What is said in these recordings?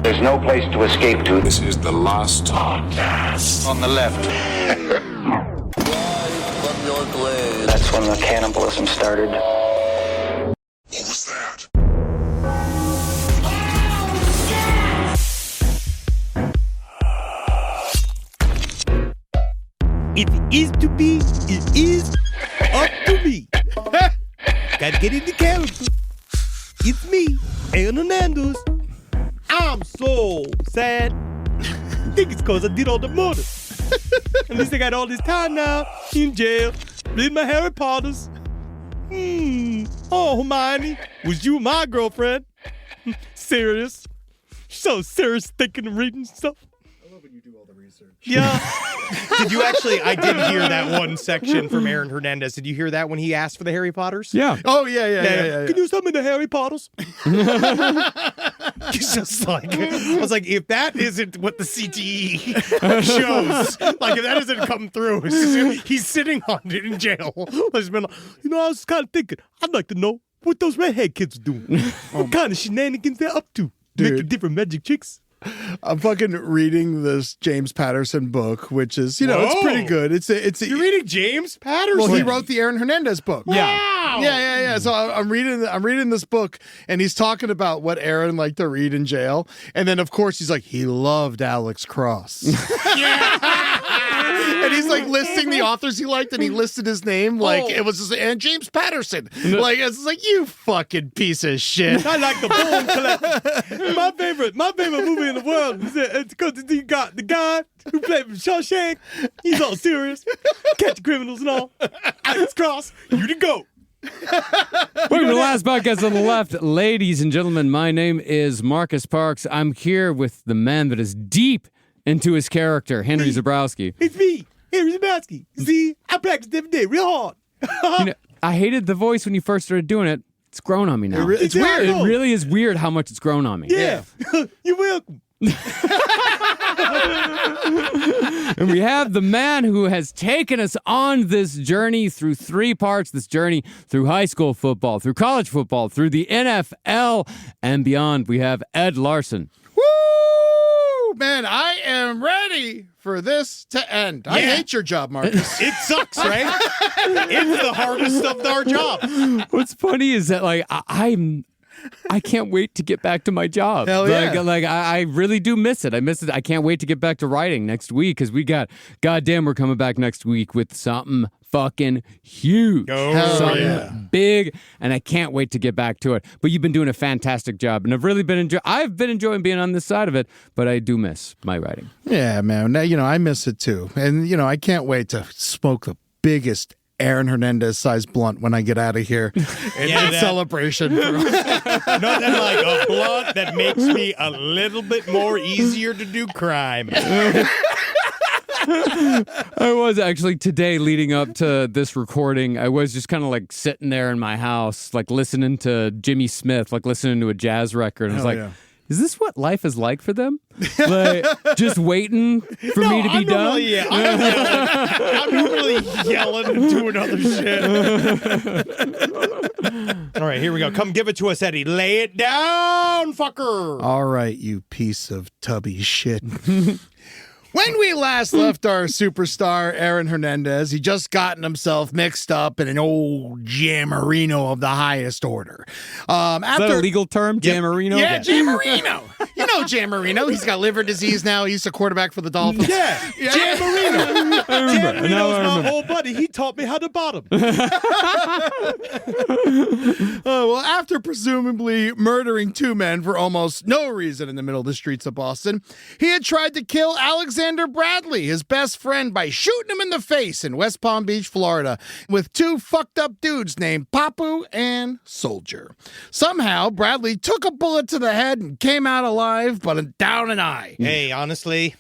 There's no place to escape to. This is the last podcast. On the left. That's when the cannibalism started. What was that? If it is to be, it is up to me. Gotta get into character. It's me, Aaron Hernandez. I'm so sad. I think it's because I did all the murder. At least I got all this time now in jail, reading my Harry Potters. Oh, Hermione, was you my girlfriend? Serious. So serious thinking and reading stuff. Yeah. Did you actually, I did hear that one section from Aaron Hernandez. Did you hear that when he asked for the Harry Potters? Yeah. Oh, yeah. Can you send me the Harry Potters? He's just like, I was like, if that isn't what the CTE shows, like if that isn't come through, it's just, he's sitting on it in jail. He's been like, I was kind of thinking, I'd like to know what those redhead kids are doing. What kind of shenanigans they're up to. Dude. Making different magic tricks. I'm fucking reading this James Patterson book, which is, it's pretty good. You're reading James Patterson? Well, he wrote the Aaron Hernandez book. Yeah. Wow. Yeah. So I'm reading this book, and he's talking about what Aaron liked to read in jail, and then of course he's like, he loved Alex Cross. And he's like listing the authors he liked, and he listed his name like it was just, and James Patterson. Like it's like, you fucking piece of shit. I like the Bone Collector. My favorite movie in the world is because you got the guy who played Shawshank. He's all serious, catch criminals and all. Alex Cross, you the GOAT. Welcome to the last podcast on the left. Ladies and gentlemen, my name is Marcus Parks. I'm here with the man that is deep into his character, Henry Zabrowski. It's me, Henry Zabrowski. See, I practice every day real hard. I hated the voice when you first stared doing it. It's grown on me now. It's weird. It really is weird how much it's grown on me. Yeah. You're welcome. And we have the man who has taken us on this journey through 3 parts, this journey through high school football, through college football, through the NFL, and beyond. We have Ed Larson. Woo! Man, I am ready for this to end. I hate your job, Marcus. It sucks, right? It's the hardest of our jobs. What's funny is that, like, I can't wait to get back to my job. Hell yeah. I really do miss it. I miss it. I can't wait to get back to writing next week because we're coming back next week with something fucking huge. Something big, and I can't wait to get back to it. But you've been doing a fantastic job, and I've been enjoying being on this side of it, but I do miss my writing. Yeah, man. Now, I miss it too. And, I can't wait to smoke the biggest Aaron Hernandez sized blunt when I get out of here in celebration. Nothing like a blunt that makes me a little bit more easier to do crime. I was actually today leading up to this recording. I was just kind of like sitting there in my house, like listening to Jimmy Smith, like listening to a jazz record. And I was like, is this what life is like for them? Like, just waiting for me to be done? I'm normally yelling and doing other shit. All right, here we go. Come give it to us, Eddie. Lay it down, fucker. All right, you piece of tubby shit. When we last left our superstar, Aaron Hernandez, he just gotten himself mixed up in an old jammerino of the highest order. Is that a legal term, jammerino? Yeah, jammerino. You know jammerino. He's got liver disease now. He's a quarterback for the Dolphins. Yeah. Jammerino. Jammerino's my old buddy. He taught me how to bottom. Well, after presumably murdering 2 men for almost no reason in the middle of the streets of Boston, he had tried to kill Alexander Bradley, his best friend, by shooting him in the face in West Palm Beach, Florida, with 2 fucked up dudes named Papu and Soldier. Somehow, Bradley took a bullet to the head and came out alive, but down an eye. Hey, honestly,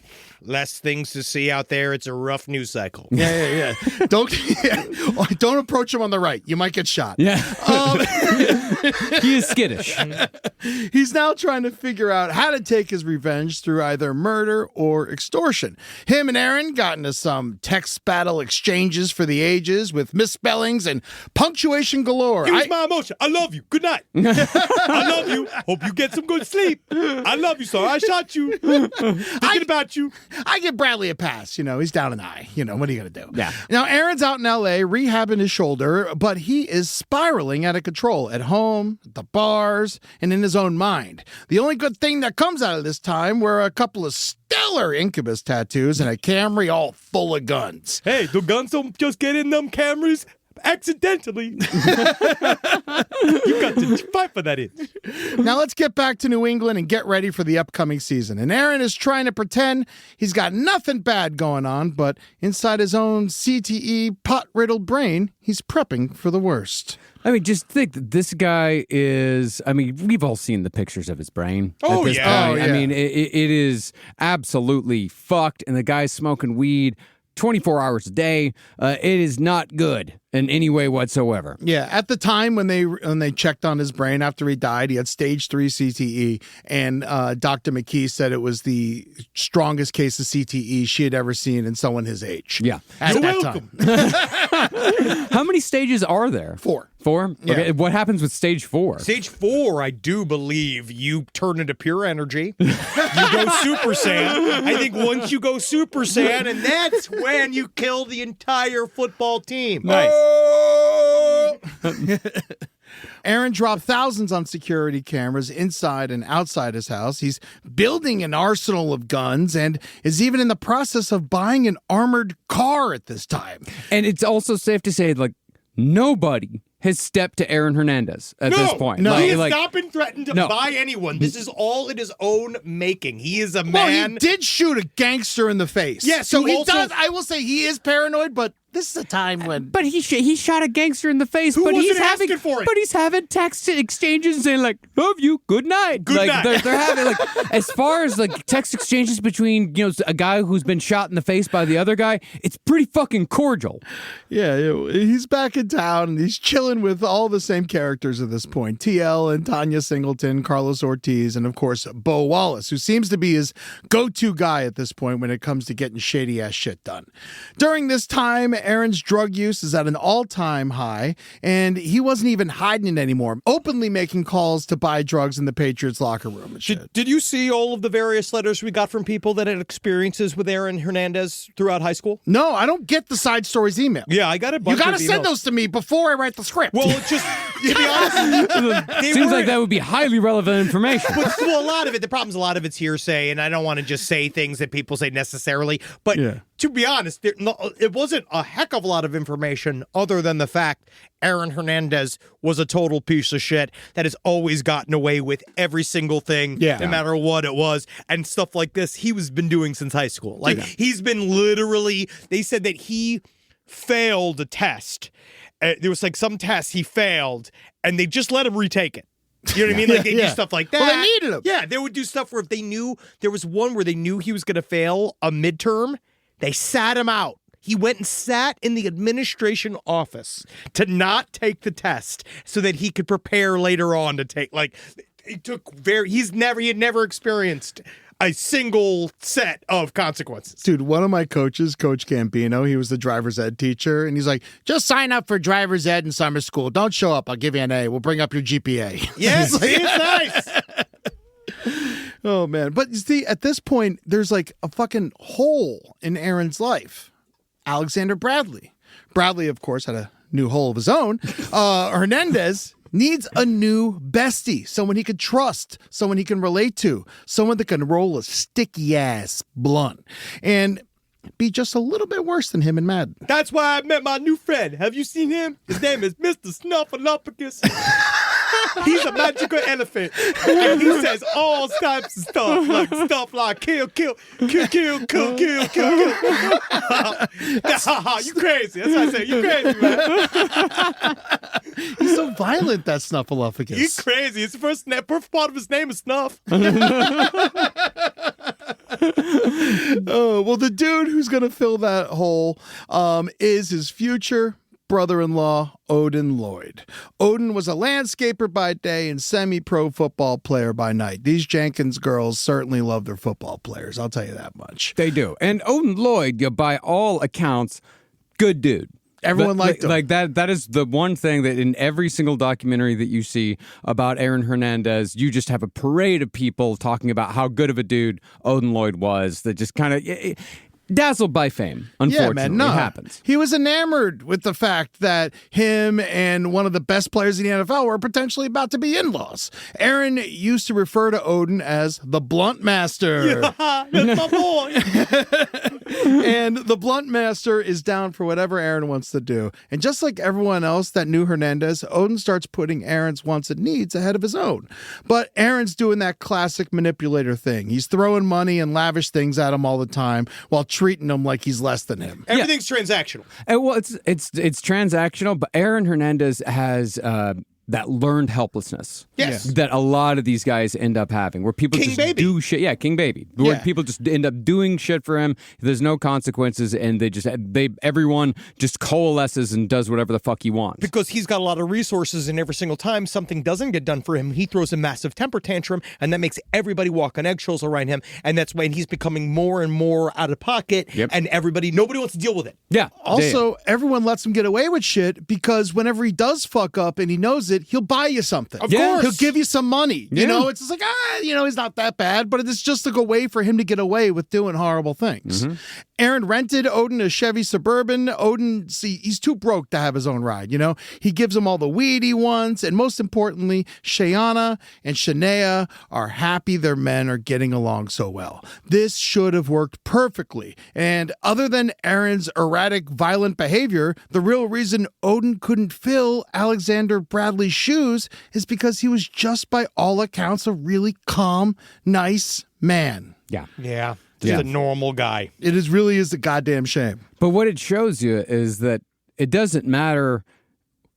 less things to see out there. It's a rough news cycle. Yeah. Don't approach him on the right. You might get shot. Yeah. He is skittish. He's now trying to figure out how to take his revenge through either murder or extortion. Him and Aaron got into some text battle exchanges for the ages with misspellings and punctuation galore. Here's my emotion. I love you. Good night. I love you. Hope you get some good sleep. I love you, sir. I shot you. Thinking about you. I give Bradley a pass. He's down an eye. What are you going to do? Yeah. Now, Aaron's out in L.A. rehabbing his shoulder, but he is spiraling out of control at home, at the bars, and in his own mind. The only good thing that comes out of this time were a couple of stellar Incubus tattoos and a Camry all full of guns. Hey, the guns don't just get in them Camrys accidentally. You got to fight for that itch. Now let's get back to New England and get ready for the upcoming season. And Aaron is trying to pretend he's got nothing bad going on, but inside his own CTE pot-riddled brain, he's prepping for the worst. I mean, just think that this guy is, we've all seen the pictures of his brain. Oh, at this yeah. point. Oh, yeah. It is absolutely fucked, and the guy's smoking weed 24 hours a day. It is not good in any way whatsoever. Yeah, at the time when they checked on his brain after he died, he had stage 3 CTE, and Dr. McKee said it was the strongest case of CTE she had ever seen in someone his age. Yeah. At that time. How many stages are there? 4. 4? Yeah. Okay, what happens with stage 4? Stage 4, I do believe you turn into pure energy. You go Super Saiyan. I think once you go Super Saiyan, and that's when you kill the entire football team. Nice. Aaron dropped thousands on security cameras inside and outside his house. He's building an arsenal of guns and is even in the process of buying an armored car at this time. And it's also safe to say, nobody has stepped to Aaron Hernandez at this point. No. He has not been threatened to buy anyone. This is all in his own making. He is a man. Well, he did shoot a gangster in the face. Yes, so who he also- does. I will say he is paranoid, but this is a time when. But he shot a gangster in the face. Who but wasn't he's having asking for it? But he's having text exchanges saying love you, good night. Good night. They're having as far as text exchanges between a guy who's been shot in the face by the other guy. It's pretty fucking cordial. Yeah, he's back in town and he's chilling with all the same characters at this point. TL and Tanya Singleton, Carlos Ortiz, and of course Bo Wallace, who seems to be his go-to guy at this point when it comes to getting shady ass shit done. During this time, Aaron's drug use is at an all-time high, and he wasn't even hiding it anymore, openly making calls to buy drugs in the Patriots locker room and shit. Did you see all of the various letters we got from people that had experiences with Aaron Hernandez throughout high school? No, I don't get the side stories email. Yeah, I got a bunch You gotta of send emails. those to me before I write the script. Well, it's just, to be honest, Seems like that would be highly relevant information. Well, a lot of it, the problem's a lot of it's hearsay, and I don't want to just say things that people say necessarily, but to be honest, it wasn't a heck of a lot of information other than the fact Aaron Hernandez was a total piece of shit that has always gotten away with every single thing, no matter what it was, and stuff like this he was been doing since high school. He's been literally, they said that he failed a test. There was some tests he failed, and they just let him retake it. You know what I mean? They do stuff like that. Well, they needed him. Yeah, they would do stuff where if they knew, there was one where they knew he was going to fail a midterm, they sat him out. He went and sat in the administration office to not take the test so that he could prepare later on to take, he had never experienced a single set of consequences. Dude, one of my coaches, Coach Gambino, he was the driver's ed teacher, and he's like, just sign up for driver's ed in summer school. Don't show up. I'll give you an A. We'll bring up your GPA. Yes, it's nice. Oh, man. But you see, at this point, there's a fucking hole in Aaron's life. Alexander Bradley. Bradley, of course, had a new hole of his own. Hernandez needs a new bestie, someone he can trust, someone he can relate to, someone that can roll a sticky-ass blunt and be just a little bit worse than him in Madden. That's why I met my new friend. Have you seen him? His name is Mr. Snuffleupagus. He's a magical elephant. And he says all types of stuff like kill. You crazy. That's what I say. You crazy, man. He's so violent, that Snuffleupagus. He's crazy. His first part of his name is Snuff. Oh, well, the dude who's going to fill that hole is his future brother-in-law, Odin Lloyd. Odin was a landscaper by day and semi-pro football player by night. These Jenkins girls certainly love their football players, I'll tell you that much. They do. And Odin Lloyd, by all accounts, good dude. Everyone liked him. Like that is the one thing that in every single documentary that you see about Aaron Hernandez, you just have a parade of people talking about how good of a dude Odin Lloyd was that just kind of dazzled by fame, unfortunately. Yeah, man, no. It happens. He was enamored with the fact that him and one of the best players in the NFL were potentially about to be in-laws. Aaron used to refer to Odin as the Blunt Master. That's my boy. And the Blunt Master is down for whatever Aaron wants to do. And just like everyone else that knew Hernandez, Odin starts putting Aaron's wants and needs ahead of his own. But Aaron's doing that classic manipulator thing. He's throwing money and lavish things at him all the time while treating him like he's less than him. Everything's transactional. And, well, it's transactional, but Aaron Hernandez has that learned helplessness. Yes. That a lot of these guys end up having, where people King just baby. do shit. Yeah, King Baby. Where Yeah. people just end up doing shit for him. There's no consequences, and everyone just coalesces and does whatever the fuck he wants. Because he's got a lot of resources, and every single time something doesn't get done for him, he throws a massive temper tantrum, and that makes everybody walk on eggshells around him, and that's when he's becoming more and more out of pocket, Yep. and nobody wants to deal with it. Yeah. Also, everyone lets him get away with shit because whenever he does fuck up and he knows it, he'll buy you something. Of Yeah. course. He'll give you some money. Yeah. You know, it's just like, he's not that bad, but it's just like a way for him to get away with doing horrible things. Aaron rented Odin a Chevy Suburban. Odin, he's too broke to have his own ride, you know? He gives him all the weed he wants, and most importantly, Shayana and Shania are happy their men are getting along so well. This should have worked perfectly, and other than Aaron's erratic, violent behavior, the real reason Odin couldn't fill Alexander Bradley's shoes is because he was just by all accounts a really calm, nice man. Yeah. Yeah. Just Yeah. a normal guy. It really is a goddamn shame. But what it shows you is that it doesn't matter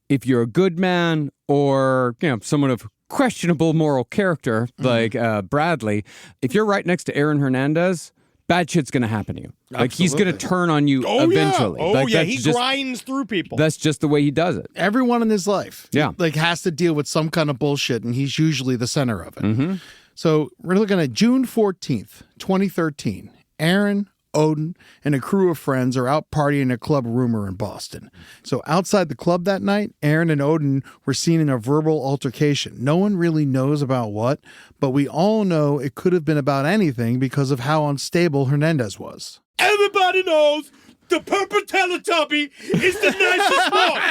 if you're a good man or, someone of questionable moral character like Bradley. If you're right next to Aaron Hernandez, bad shit's going to happen to you. Like, he's going to turn on you eventually. Oh, Like, yeah. that's He just- grinds through people. That's just the way he does it. Everyone in his life Yeah. has to deal with some kind of bullshit, and he's usually the center of it. So we're looking at June 14th, 2013. Aaron, Odin, and a crew of friends are out partying at Club Rumor in Boston. So outside the club that night, Aaron and Odin were seen in a verbal altercation. No one really knows about what, but we all know it could have been about anything because of how unstable Hernandez was. Everybody knows the purple Teletubby is the nicest one.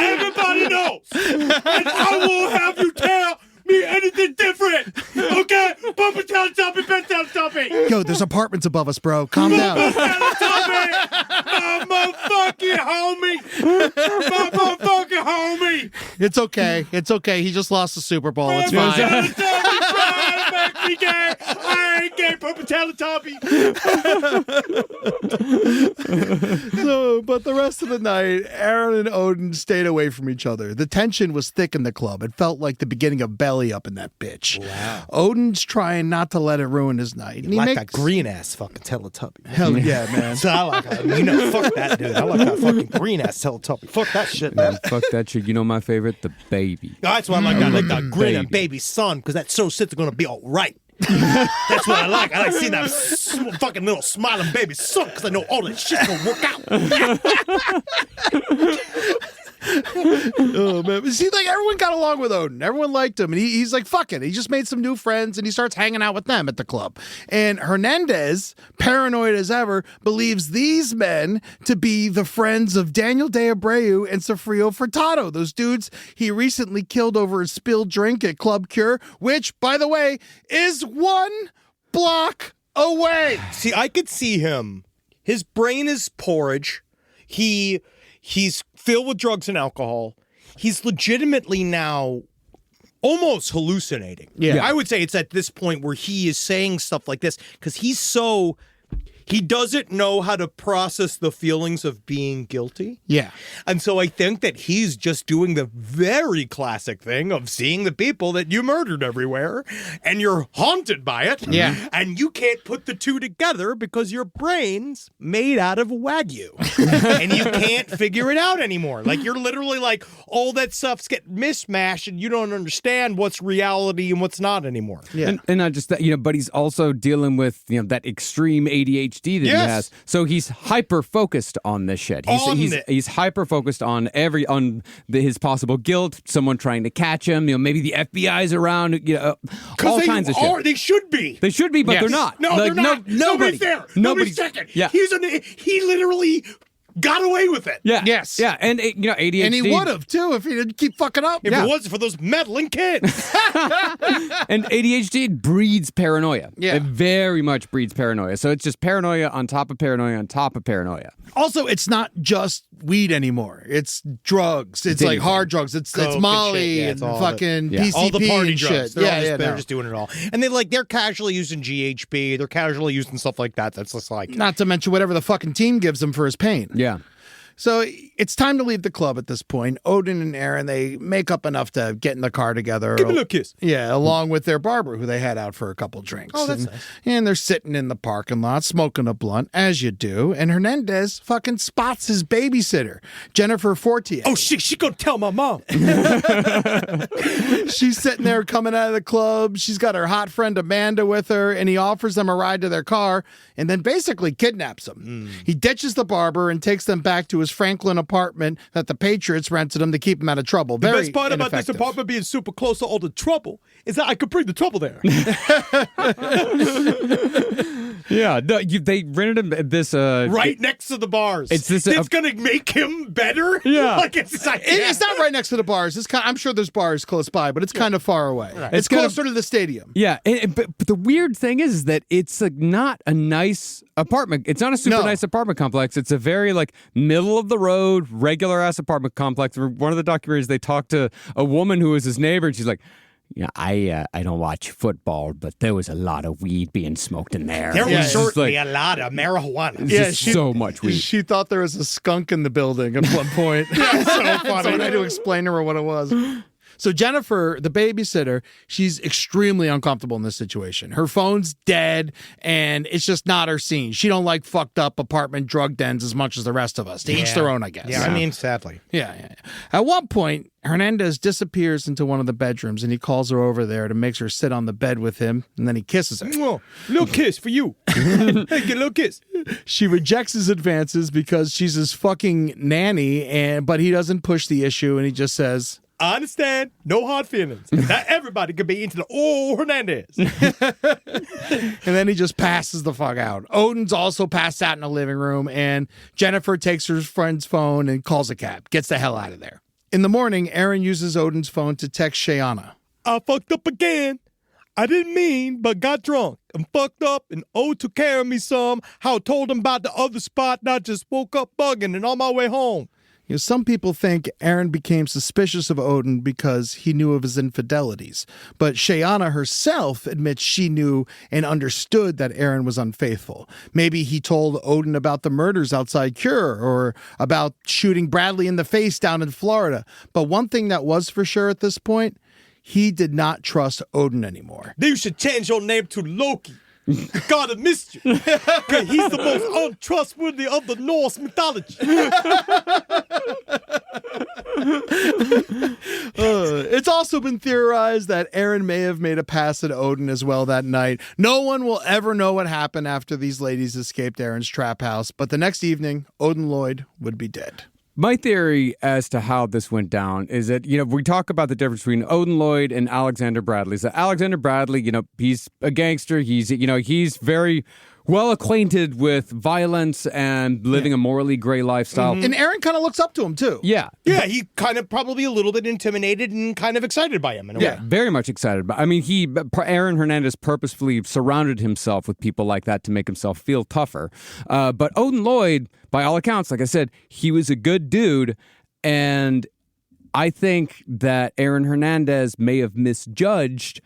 Everybody knows. And I won't have you tell me anything different. Okay? Purple Teletubby, best Teletubby. Yo, there's apartments above us, bro. Calm down. Teletubby, my motherfucking homie. My motherfucking homie. It's okay. It's okay. He just lost the Super Bowl. It's Purple fine. Teletubby, try to make me gay. I ain't gay, Purple Teletubby. So, but the rest of the night, Aaron and Odin stayed away from each other. The tension was thick in the club. It felt like the beginning of Belly Up in that bitch. Wow. Odin's trying not to let it ruin his night. And he Like makes... that green ass fucking Teletubby. Hell yeah, man. So I like that. Fuck that dude. I like that fucking green ass Teletubby. Fuck that shit, man. Fuck that shit. You know my favorite? The baby. That's why I like that. I like that grin and Baby. baby son, because that so shit's gonna be all right. That's what I like. I like seeing that fucking little smiling baby son, because I know all that shit's gonna work out. Oh, man. See, like, everyone got along with Odin. Everyone liked him. And he's like, fuck it. He just made some new friends, and he starts hanging out with them at the club. And Hernandez, paranoid as ever, believes these men to be the friends of Daniel De Abreu and Sofrio Furtado, those dudes he recently killed over a spilled drink at Club Cure, which, by the way, is 1 block away. See, I could see him. His brain is porridge. He's filled with drugs and alcohol. He's legitimately now almost hallucinating. Yeah. I would say it's at this point where he is saying stuff like this because he's so he doesn't know how to process the feelings of being guilty. Yeah. And so I think that he's just doing the very classic thing of seeing the people that you murdered everywhere, and you're haunted by it. Yeah. And you can't put the two together because your brain's made out of Wagyu. And you can't figure it out anymore. Like, you're literally like, all that stuff's getting mismatched, and you don't understand what's reality and what's not anymore. Yeah. And not just that, but he's also dealing with, that extreme ADHD that he has. So he's hyper focused on this shit. He's hyper focused on his possible guilt, someone trying to catch him, maybe the FBI's around, all kinds of shit. They should be. They should be, but they're not. No, they're not. Nobody's there. Nobody's checking. Yeah. He literally got away with it. Yeah. Yes. Yeah. And ADHD. And he would have too if he didn't keep fucking up. If it wasn't for those meddling kids. And ADHD breeds paranoia. Yeah. It very much breeds paranoia. So it's just paranoia on top of paranoia on top of paranoia. Also, it's not just weed anymore. It's drugs. It's like hard drugs. It's Coke Molly and shit. Yeah, and it's all fucking of it. PCP all the party and drugs. shit. They're just doing it all. And they're casually using GHB. They're casually using stuff like that. That's just like... Not to mention whatever the fucking team gives him for his pain. Yeah. So it's time to leave the club at this point. Odin and Aaron, they make up enough to get in the car together. Give me a little kiss. Yeah, along with their barber, who they had out for a couple drinks. Oh, that's and, nice. And they're sitting in the parking lot, smoking a blunt, as you do. And Hernandez fucking spots his babysitter, Jennifer Fortier. Oh, shit, she gonna tell my mom. She's sitting there coming out of the club. She's got her hot friend Amanda with her, and he offers them a ride to their car and then basically kidnaps them. He ditches the barber and takes them back to his Franklin apartment that the Patriots rented him to keep him out of trouble. The Very best part about this ineffective. apartment being super close to all the trouble is that I could bring the trouble there. Yeah. No, they rented him this... right next to the bars. It's gonna make him better? Yeah. It's not right next to the bars. I'm sure there's bars close by, but it's kind of far away. Right. It's closer to the stadium. Yeah, but the weird thing is that it's not a nice apartment. It's not a super nice apartment complex. It's a very middle of the road, regular ass apartment complex. One of the documentaries, they talked to a woman who was his neighbor, and she's like, I don't watch football, but there was a lot of weed being smoked in there. There was It's just certainly a lot of marijuana. so much weed. She thought there was a skunk in the building at one point. So funny. So I had to explain to her what it was. So Jennifer, the babysitter, she's extremely uncomfortable in this situation. Her phone's dead, and it's just not her scene. She don't like fucked up apartment drug dens as much as the rest of us. To each their own, I guess. Yeah, I mean, sadly. Yeah. At one point, Hernandez disappears into one of the bedrooms, and he calls her over there to make her sit on the bed with him, and then he kisses her. Oh, little kiss for you. Hey, get a little kiss. She rejects his advances because she's his fucking nanny, but he doesn't push the issue, and he just says... I understand. No hard feelings. Not everybody could be into the Hernandez. And then he just passes the fuck out. Odin's also passed out in the living room, and Jennifer takes her friend's phone and calls a cab. Gets the hell out of there. In the morning, Aaron uses Odin's phone to text Shayana. I fucked up again. I didn't mean, but got drunk. I'm fucked up, and took care of me some. How I told him about the other spot, and I just woke up bugging and on my way home. Some people think Aaron became suspicious of Odin because he knew of his infidelities. But Shayana herself admits she knew and understood that Aaron was unfaithful. Maybe he told Odin about the murders outside Cure or about shooting Bradley in the face down in Florida. But one thing that was for sure at this point, he did not trust Odin anymore. Then you should change your name to Loki. The god of mischief. Because he's the most untrustworthy of the Norse mythology. It's also been theorized that Aaron may have made a pass at Odin as well that night. No one will ever know what happened after these ladies escaped Aaron's trap house, but the next evening, Odin Lloyd would be dead. My theory as to how this went down is that, we talk about the difference between Odin Lloyd and Alexander Bradley. So Alexander Bradley, he's a gangster. He's very well acquainted with violence and living a morally gray lifestyle. And Aaron kind of looks up to him, too. Yeah. Yeah, he kind of probably a little bit intimidated and kind of excited by him in a way. Very much excited. But Aaron Hernandez purposefully surrounded himself with people like that to make himself feel tougher. But Odin Lloyd, by all accounts, like I said, he was a good dude. And I think that Aaron Hernandez may have misjudged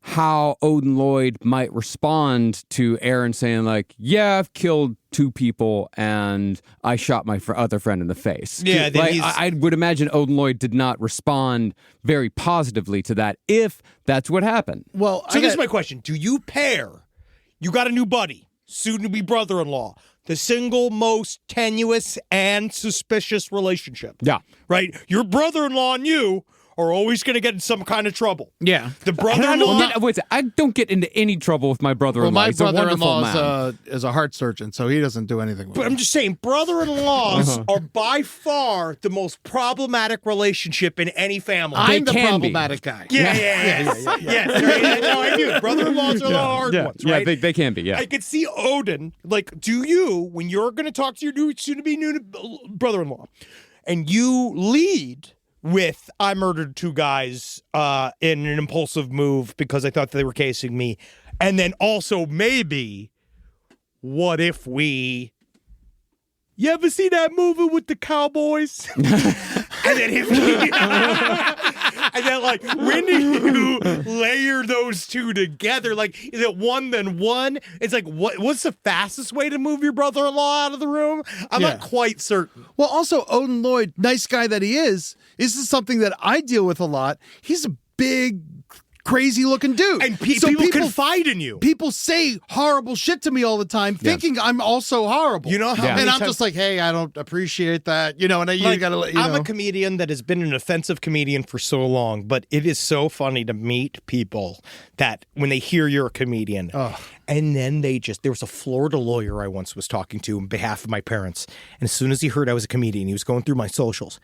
how Odin Lloyd might respond to Aaron saying like, yeah, I've killed 2 people and I shot my other friend in the face. Yeah, then like, he's- I would imagine Odin Lloyd did not respond very positively to that if that's what happened. Well, So this is my question. Do you pair, you got a new buddy, soon-to-be brother-in-law, the single most tenuous and suspicious relationship? Yeah. Right? Your brother-in-law and you are always going to get in some kind of trouble. Yeah. The I brother-in-law... don't get into any trouble with my brother-in-law. Well, my He's a wonderful brother-in-law man. is a heart surgeon, so he doesn't do anything with But it. I'm just saying, brother-in-laws are by far the most problematic relationship in any family. I'm the can be. problematic guy. Yeah. Yes, right? No, I do. Brother-in-laws are the hard ones, right? Yeah, they can be, yeah. I could see Odin, like, do you, when you're going to talk to your new, soon-to-be new brother-in-law, and you lead with, I murdered 2 guys in an impulsive move because I thought they were casing me, and then also maybe, what if we... You ever see that movie with the cowboys? And then and then, like, when do you layer those 2 together? Like, is it 1 then 1? It's like, what's the fastest way to move your brother-in-law out of the room? I'm not quite certain. Well, also, Odin Lloyd, nice guy that he is, this is something that I deal with a lot. He's a big, crazy-looking dude. And So people confide in you. People say horrible shit to me all the time, thinking I'm also horrible. You know how And many I'm times- just like, hey, I don't appreciate that. You know, and you Like, gotta let I'm a comedian that has been an offensive comedian for so long, but it is so funny to meet people that when they hear you're a comedian, and then there was a Florida lawyer I once was talking to on behalf of my parents, and as soon as he heard I was a comedian, he was going through my socials.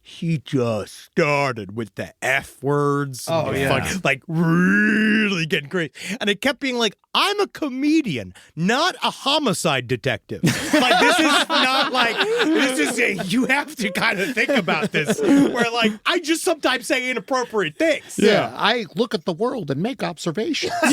He just started with the F words. Oh, yeah. Like really getting crazy. And it kept being like, I'm a comedian, not a homicide detective. Like, this is not like, you have to kind of think about this. Where, like, I just sometimes say inappropriate things. Yeah, I look at the world and make observations. No,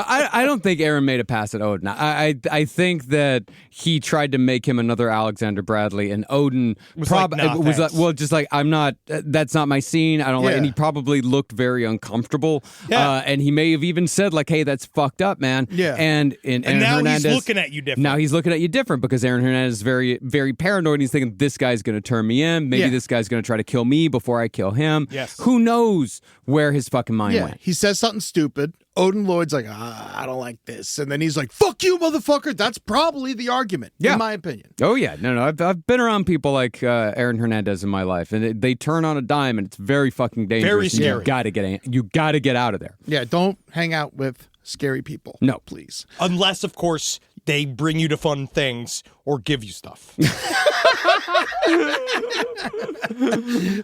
I don't think Aaron made a pass at Odin. I think that he tried to make him another Alexander Bradley, and Odin Was like, "Nah, was thanks." well, just like, I'm not. That's not my scene. I don't like. And Yeah. he probably looked very uncomfortable. Yeah. And he may have even said like, "Hey, that's fucked up, man." Yeah. And And now Hernandez, he's looking at you different. Now he's looking at you different because Aaron Hernandez is very, very paranoid. And he's thinking this guy's going to turn me in. Maybe Yeah. this guy's going to try to kill me before I kill him. Yes. Who knows where his fucking mind Yeah, went? he says something stupid. Odin Lloyd's like, I don't like this. And then he's like, fuck you, motherfucker. That's probably the argument, Yeah. in my opinion. Oh yeah, no. I've been around people like Aaron Hernandez in my life, and they turn on a dime, and it's very fucking dangerous. Very and scary. You got to get out of there. Yeah, don't hang out with scary people. No. Please. Unless, of course, they bring you to fun things or give you stuff.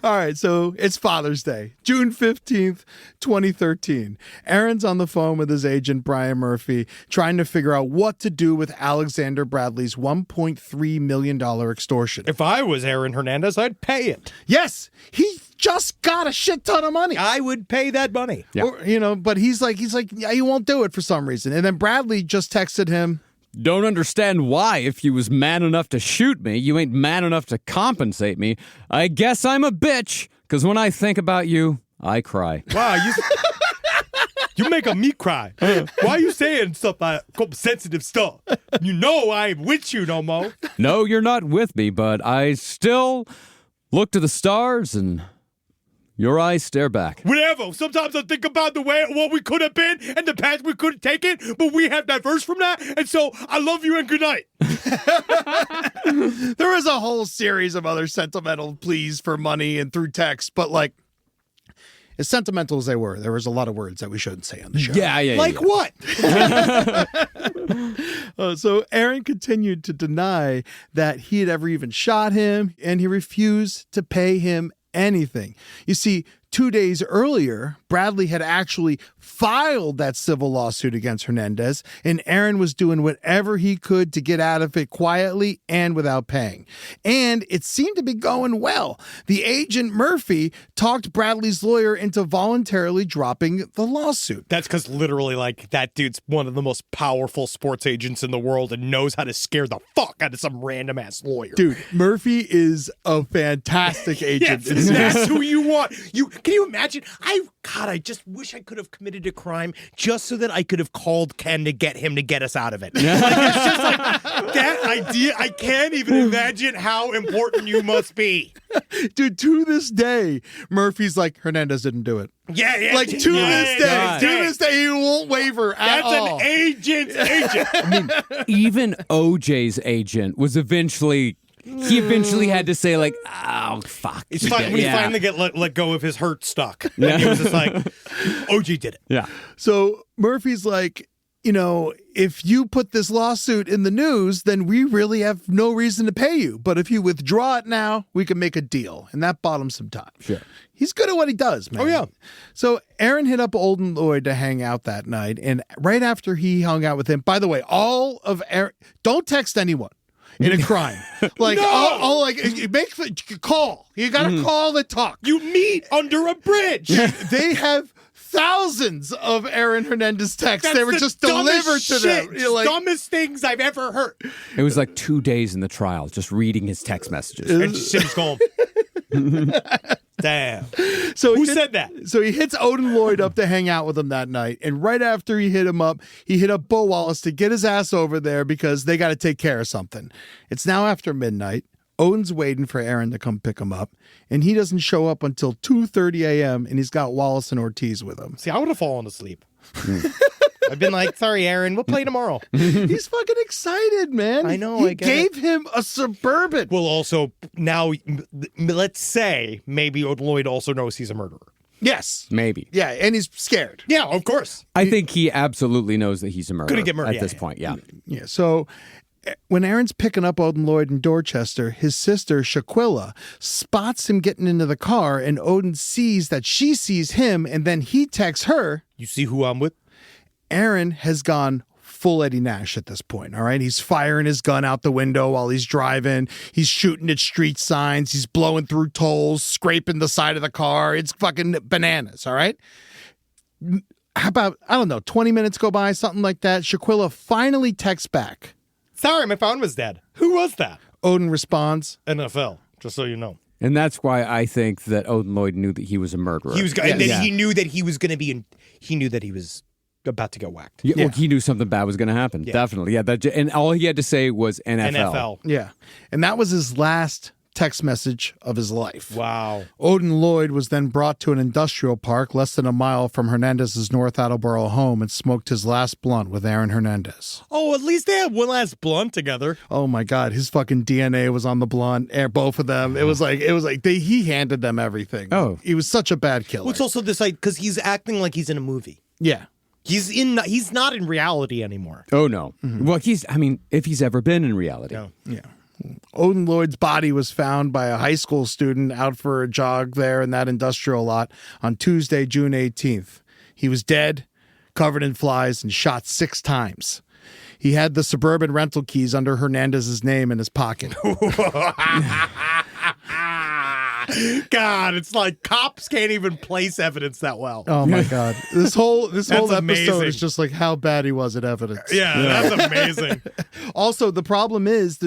All right, so it's Father's Day, June 15th, 2013. Aaron's on the phone with his agent, Brian Murphy, trying to figure out what to do with Alexander Bradley's $1.3 million extortion. If I was Aaron Hernandez, I'd pay it. Yes, he just got a shit ton of money. I would pay that money. Yeah. Or, but he's like, yeah, he won't do it for some reason. And then Bradley just texted him, Don't understand why. If you was man enough to shoot me, you ain't man enough to compensate me. I guess I'm a bitch, because when I think about you, I cry. Wow, you make me cry. Why are you saying stuff like sensitive stuff? You know I ain't with you no more. No, you're not with me, but I still look to the stars and your eyes stare back. Whatever. Sometimes I think about what we could have been and the path we could have taken, but we have diverged from that, and so I love you and good night. there was a whole series of other sentimental pleas for money and through text, but like, as sentimental as they were, there was a lot of words that we shouldn't say on the show. Yeah. Like what? So Aaron continued to deny that he had ever even shot him, and he refused to pay him anything. You see, 2 days earlier, Bradley had actually filed that civil lawsuit against Hernandez, and Aaron was doing whatever he could to get out of it quietly and without paying. And it seemed to be going well. The agent Murphy talked Bradley's lawyer into voluntarily dropping the lawsuit. That's because literally, like, that dude's one of the most powerful sports agents in the world and knows how to scare the fuck out of some random ass lawyer. Dude, Murphy is a fantastic agent. Yes, that's who you want. Can you imagine? I just wish I could have committed a crime just so that I could have called Ken to get him to get us out of it. Like, it's just like that idea. I can't even imagine how important you must be. Dude, to this day, Murphy's like, Hernandez didn't do it. Yeah. Like, to this day, he won't waver at all. That's an agent's agent. I mean, even OJ's agent was eventually had to say, like, oh, fuck. It's fine when he finally get let go of his hurt stuck. And he was just like, OJ did it. Yeah. So Murphy's like, if you put this lawsuit in the news, then we really have no reason to pay you. But if you withdraw it now, we can make a deal. And that bought him some time. Sure. He's good at what he does, man. Oh, yeah. So Aaron hit up Odin Lloyd to hang out that night. And right after he hung out with him, by the way, all of Aaron, don't text anyone in a crime. Like, call. You got to call the talk. You meet under a bridge. They have thousands of Aaron Hernandez texts. That's they were just delivered to them. You're like, dumbest things I've ever heard. It was like 2 days in the trial, just reading his text messages. And Sim's going, damn. So Who said that? So he hits Odin Lloyd up to hang out with him that night. And right after he hit him up, he hit up Bo Wallace to get his ass over there because they got to take care of something. It's now after midnight. Odin's waiting for Aaron to come pick him up, and he doesn't show up until 2:30 a.m., and he's got Wallace and Ortiz with him. See, I would have fallen asleep. I've been like, sorry, Aaron, we'll play tomorrow. He's fucking excited, man. I know, He I get gave him a Suburban. Well, also, now, let's say maybe Odin Lloyd also knows he's a murderer. Yes. Maybe. Yeah, and he's scared. Yeah, of course. I think he absolutely knows that he's a murderer. Couldn't get murdered, at yeah, this yeah. point, yeah. Yeah, so when Aaron's picking up Odin Lloyd in Dorchester, his sister, Shaquilla, spots him getting into the car, and Odin sees that she sees him, and then he texts her. You see who I'm with? Aaron has gone full Eddie Nash at this point, all right? He's firing his gun out the window while he's driving. He's shooting at street signs. He's blowing through tolls, scraping the side of the car. It's fucking bananas, all right? How about, 20 minutes go by, something like that. Shaquilla finally texts back. Sorry, my phone was dead. Who was that? Odin responds, NFL, just so you know. And that's why I think that Odin Lloyd knew that he was a murderer. He was, and then he knew that he was going to be, he knew that he was about to get whacked. Yeah, well, he knew something bad was going to happen. Yeah. Definitely. Yeah. And all he had to say was NFL. Yeah. And that was his last text message of his life. Wow. Odin Lloyd was then brought to an industrial park less than a mile from Hernandez's North Attleboro home and smoked his last blunt with Aaron Hernandez. Oh, at least they had one last blunt together. Oh my God, his fucking DNA was on the blunt. Both of them. It was like he handed them everything. Oh, he was such a bad killer. Well, it's also this, like, because he's acting like he's in a movie. Yeah. He's not in reality anymore. Oh no. Well, if he's ever been in reality. No. Yeah. Odin Lloyd's body was found by a high school student out for a jog there in that industrial lot on Tuesday, June 18th. He was dead, covered in flies, and shot 6 times. He had the Suburban rental keys under Hernandez's name in his pocket. God, it's like cops can't even place evidence that well. Oh my God. This whole episode amazing. is just like how bad he was at evidence. Yeah, that's amazing. Also, the problem is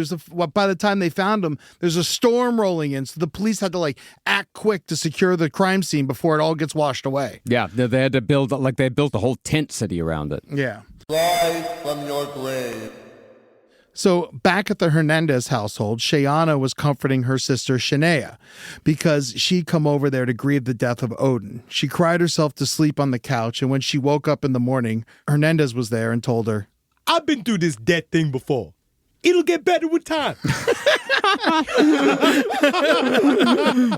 by the time they found him, there's a storm rolling in. So the police had to like act quick to secure the crime scene before it all gets washed away. Yeah. They had to build a whole tent city around it. Yeah. Rise from your grave. So back at the Hernandez household, Shayana was comforting her sister Shania because she'd come over there to grieve the death of Odin. She cried herself to sleep on the couch, and when she woke up in the morning, Hernandez was there and told her, I've been through this death thing before. It'll get better with time.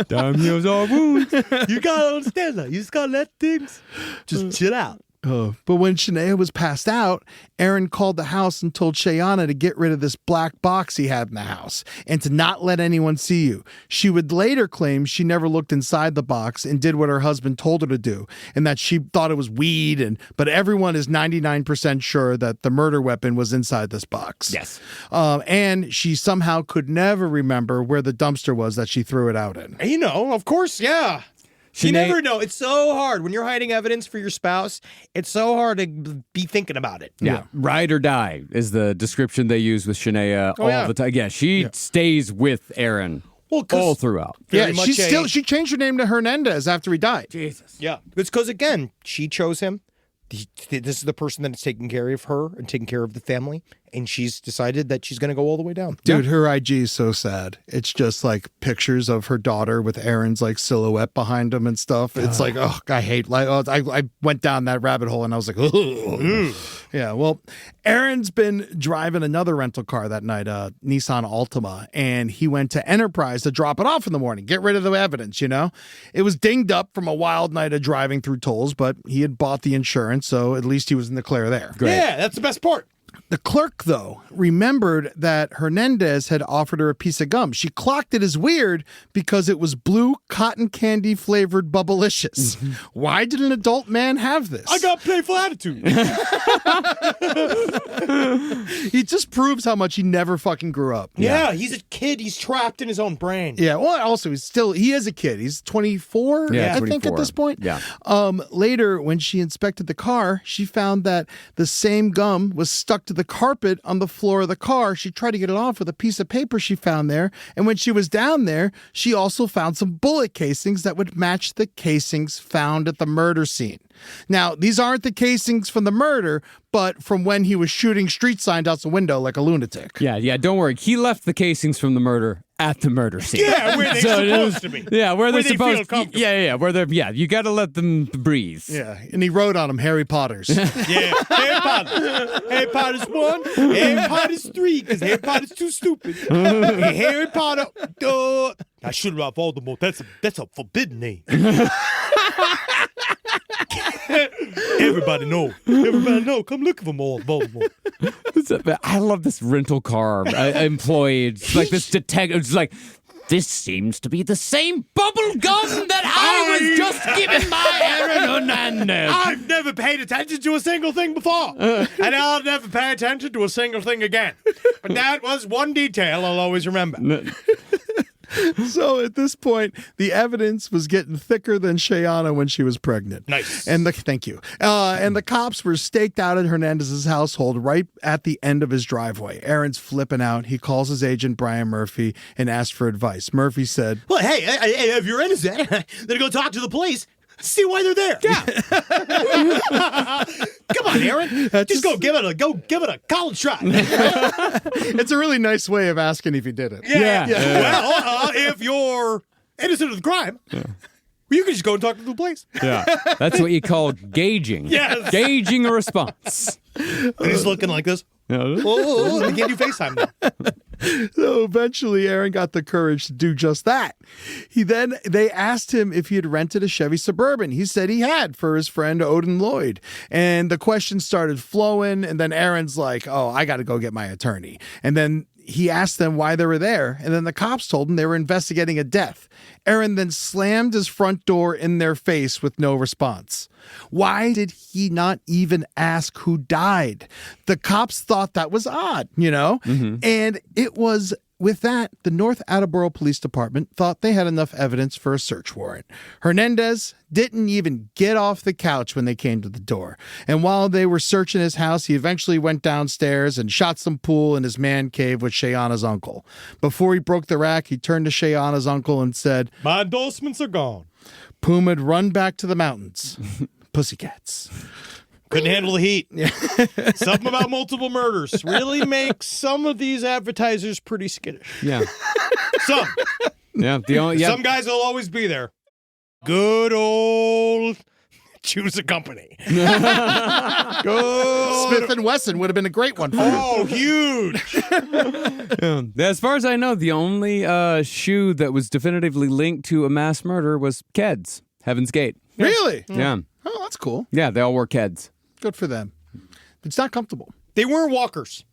Time heals all wounds. You gotta understand that. You just gotta let things just chill out. But when Shania was passed out, Aaron called the house and told Shayana to get rid of this black box he had in the house and to not let anyone see you. She would later claim she never looked inside the box and did what her husband told her to do, and that she thought it was weed. But everyone is 99% sure that the murder weapon was inside this box. Yes. And she somehow could never remember where the dumpster was that she threw it out in. You know, of course, yeah. You Sinead- never know. It's so hard when you're hiding evidence for your spouse. It's so hard to be thinking about it. Yeah. Ride or die is the description they use with Shania all the time. Yeah, she stays with Aaron Well, 'cause all throughout. very Yeah, much she changed her name to Hernandez after he died. Jesus. Yeah, it's because again, she chose him. This is the person that is taking care of her and taking care of the family, and she's decided that she's going to go all the way down. Dude, her IG is so sad. It's just like pictures of her daughter with Aaron's like silhouette behind him and stuff. It's like, oh, I hate. Like, I went down that rabbit hole and I was like, oh. Yeah. Well, Aaron's been driving another rental car that night, a Nissan Altima, and he went to Enterprise to drop it off in the morning, get rid of the evidence. You know, it was dinged up from a wild night of driving through tolls, but he had bought the insurance, so at least he was in the clear there. Yeah, that's the best part. The clerk, though, remembered that Hernandez had offered her a piece of gum. She clocked it as weird because it was blue cotton candy flavored Bubblicious. Why did an adult man have this? I got playful attitude. He just proves how much he never fucking grew up. Yeah, he's a kid. He's trapped in his own brain. Yeah, well, also, he is a kid. He's 24, Yeah, I think, at 24. this point. Yeah. Later, when she inspected the car, she found that the same gum was stuck to the carpet on the floor of the car. She tried to get it off with a piece of paper she found there. And when she was down there, she also found some bullet casings that would match the casings found at the murder scene. Now, these aren't the casings from the murder, but from when he was shooting street signs out the window like a lunatic. Yeah, don't worry. He left the casings from the murder at the murder scene. Yeah, where they're supposed to be. Yeah, where they're they feel supposed to comfortable. Yeah, where they're, you got to let them breathe. Yeah, and he wrote on them Harry Potter's. Yeah, Harry Potter. Harry Potter's 1, Harry Potter's 3, because Harry Potter's too stupid. And Harry Potter, I should have Voldemort. That's a forbidden name. Everybody know. Come look for more Voldemort. I love this rental car employee. It's like this detective. It's like, this seems to be the same bubble gum that I was just giving my Aaron Hernandez. I've never paid attention to a single thing before, and I'll never pay attention to a single thing again. But that was one detail I'll always remember. So at this point, the evidence was getting thicker than Shayana when she was pregnant. Nice. And thank you. And the cops were staked out at Hernandez's household right at the end of his driveway. Aaron's flipping out. He calls his agent, Brian Murphy, and asks for advice. Murphy said, Well, hey, if you're innocent, then go talk to the police. See why they're there. Yeah. Come on, Aaron. Just go give it a college try. it's a really nice way of asking if he did it. Yeah. Well, if you're innocent of the crime, you can just go and talk to the police. Yeah, that's what you call gauging. Yes. Gauging a response. And he's looking like this. Oh, they gave you FaceTime now. So eventually Aaron got the courage to do just that. They asked him if he had rented a Chevy Suburban. He said he had for his friend Odin Lloyd. And the questions started flowing, and then Aaron's like, oh, I got to go get my attorney. And then he asked them why they were there, and then the cops told him they were investigating a death. Aaron then slammed his front door in their face with no response. Why did he not even ask who died? The cops thought that was odd, And it was with that, the North Attleboro Police Department thought they had enough evidence for a search warrant. Hernandez didn't even get off the couch when they came to the door. And while they were searching his house, he eventually went downstairs and shot some pool in his man cave with Shayana's uncle. Before he broke the rack, he turned to Shayana's uncle and said, My endorsements are gone. Puma'd run back to the mountains. Pussycats. Couldn't handle the heat. Something about multiple murders really makes some of these advertisers pretty skittish. Yeah. Some. Yeah. Some guys will always be there. Good old choose a company. Good. Smith & Wesson would have been a great one for him. Oh, huge. As far as I know, the only shoe that was definitively linked to a mass murder was Keds, Heaven's Gate. Really? Yeah. Oh, that's cool. Yeah, they all wore Keds. Good for them. It's not comfortable. They weren't walkers.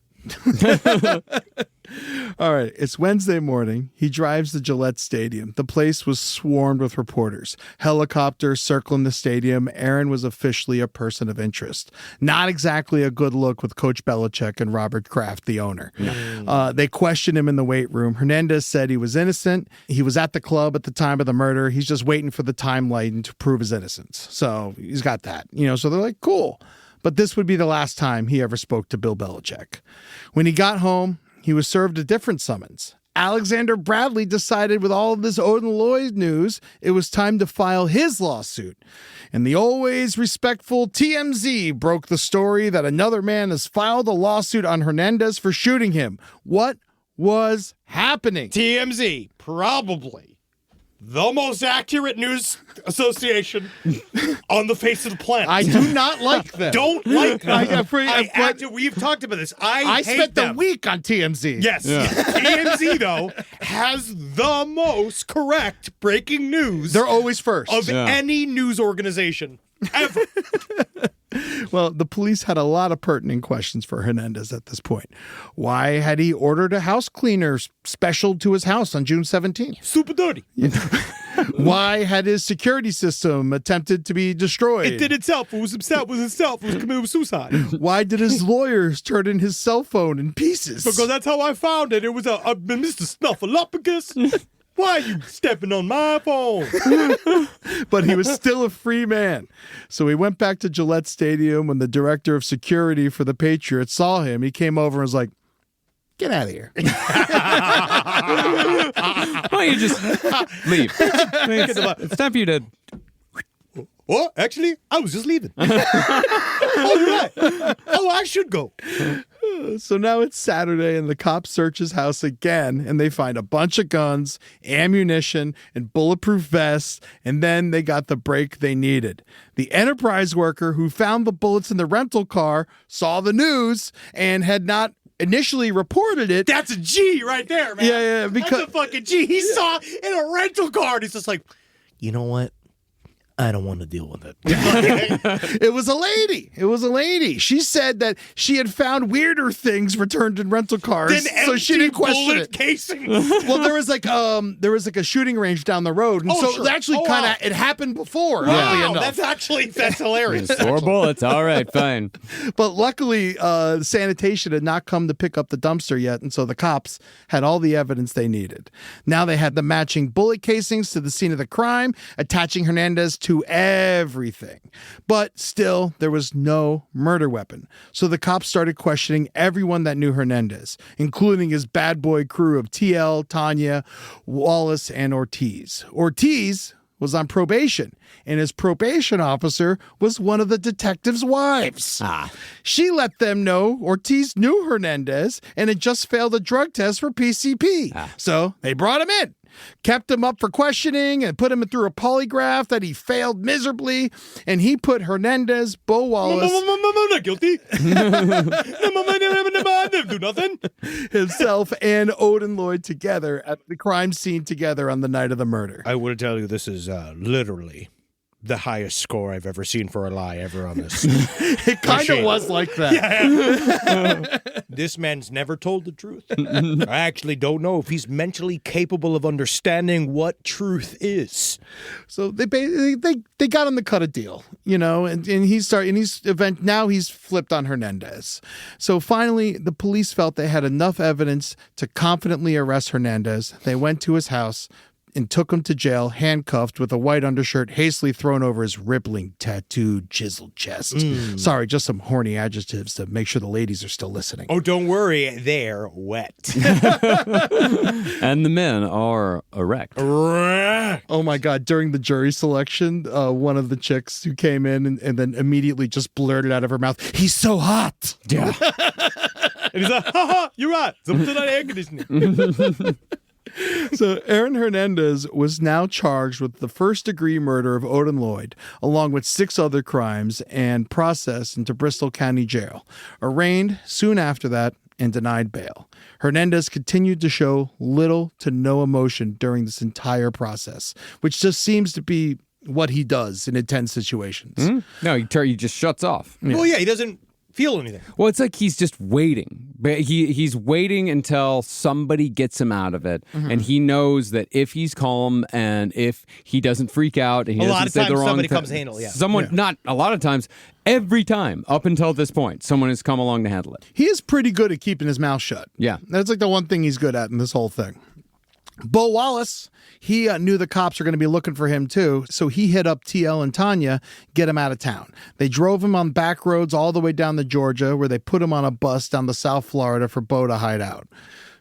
All right, it's Wednesday morning. He drives to Gillette Stadium. The place was swarmed with reporters. Helicopters circling the stadium. Aaron was officially a person of interest. Not exactly a good look with Coach Belichick and Robert Kraft, the owner. No. They questioned him in the weight room. Hernandez said he was innocent. He was at the club at the time of the murder. He's just waiting for the timeline to prove his innocence. So he's got that. So they're like, cool. But this would be the last time he ever spoke to Bill Belichick. When he got home, he was served a different summons. Alexander Bradley decided with all of this Odin Lloyd news, it was time to file his lawsuit. And the always respectful TMZ broke the story that another man has filed a lawsuit on Hernandez for shooting him. What was happening? TMZ, probably the most accurate news association on the face of the planet. I do not like them. Don't like them. But We've talked about this. I hate spent them. the week on TMZ. Yes. TMZ, though, has the most correct breaking news They're always first. of any news organization ever. Well, the police had a lot of pertinent questions for Hernandez at this point. Why had he ordered a house cleaner special to his house on June 17th? Super dirty. Why had his security system attempted to be destroyed? It did itself. It was himself. It was committed suicide. Why did his lawyers turn in his cell phone in pieces? Because that's how I found it. It was a Mr. Snuffleupagus. Why are you stepping on my phone? But he was still a free man. So he went back to Gillette Stadium. When the director of security for the Patriots saw him, he came over and was like, "Get out of here." Why don't you just leave? It's time for you to... Well, actually, I was just leaving. Oh, right. Oh, I should go. So now it's Saturday and the cops search his house again and they find a bunch of guns, ammunition, and bulletproof vests, and then they got the break they needed. The Enterprise worker who found the bullets in the rental car saw the news and had not initially reported it. That's a G right there, man. Yeah, because that's a fucking G. He saw it in a rental car and he's just like, you know what? I don't want to deal with it. It was a lady. It was a lady. She said that she had found weirder things returned in rental cars, so she didn't question it. Casings. Well, there was like a shooting range down the road, and so sure. it actually kind of it happened before. Wow, that's hilarious. 4 bullets. All right, fine. But luckily, sanitation had not come to pick up the dumpster yet, and so the cops had all the evidence they needed. Now they had the matching bullet casings to the scene of the crime, attaching Hernandez to everything. But still, there was no murder weapon. So the cops started questioning everyone that knew Hernandez, including his bad boy crew of TL, Tanya, Wallace, and Ortiz. Ortiz was on probation, and his probation officer was one of the detective's wives. She let them know Ortiz knew Hernandez and had just failed a drug test for PCP. So they brought him in, kept him up for questioning, and put him through a polygraph that he failed miserably. And he put Hernandez, Bo Wallace, not guilty. Do nothing. himself, and Odin Lloyd together at the crime scene together on the night of the murder. I will tell you, this is literally the highest score I've ever seen for a lie ever on this. It kind of was like that. Yeah. This man's never told the truth. I actually don't know if he's mentally capable of understanding what truth is. So they got him to cut a deal, and now he's flipped on Hernandez. So finally, the police felt they had enough evidence to confidently arrest Hernandez. They went to his house and took him to jail, handcuffed with a white undershirt hastily thrown over his rippling, tattooed, chiseled chest. Sorry, just some horny adjectives to make sure the ladies are still listening. Oh, don't worry, they're wet. And the men are erect. Oh my God, during the jury selection, one of the chicks who came in and then immediately just blurted out of her mouth, "He's so hot." Yeah. And he's like, haha, you're right. Something on air conditioning. So Aaron Hernandez was now charged with the first-degree murder of Odin Lloyd, along with 6 other crimes, and processed into Bristol County Jail. Arraigned soon after that and denied bail. Hernandez continued to show little to no emotion during this entire process, which just seems to be what he does in intense situations. No, he just shuts off. Well, yeah, he doesn't feel anything. Well, it's like he's just waiting. But he's waiting until somebody gets him out of it, and he knows that if he's calm and if he doesn't freak out, and he doesn't say the wrong somebody comes to handle. Yeah, not a lot of times. Every time up until this point, someone has come along to handle it. He is pretty good at keeping his mouth shut. Yeah, that's like the one thing he's good at in this whole thing. Bo Wallace, he knew the cops were going to be looking for him too, so he hit up TL and Tanya, get him out of town. They drove him on back roads all the way down to Georgia, where they put him on a bus down to South Florida for Bo to hide out.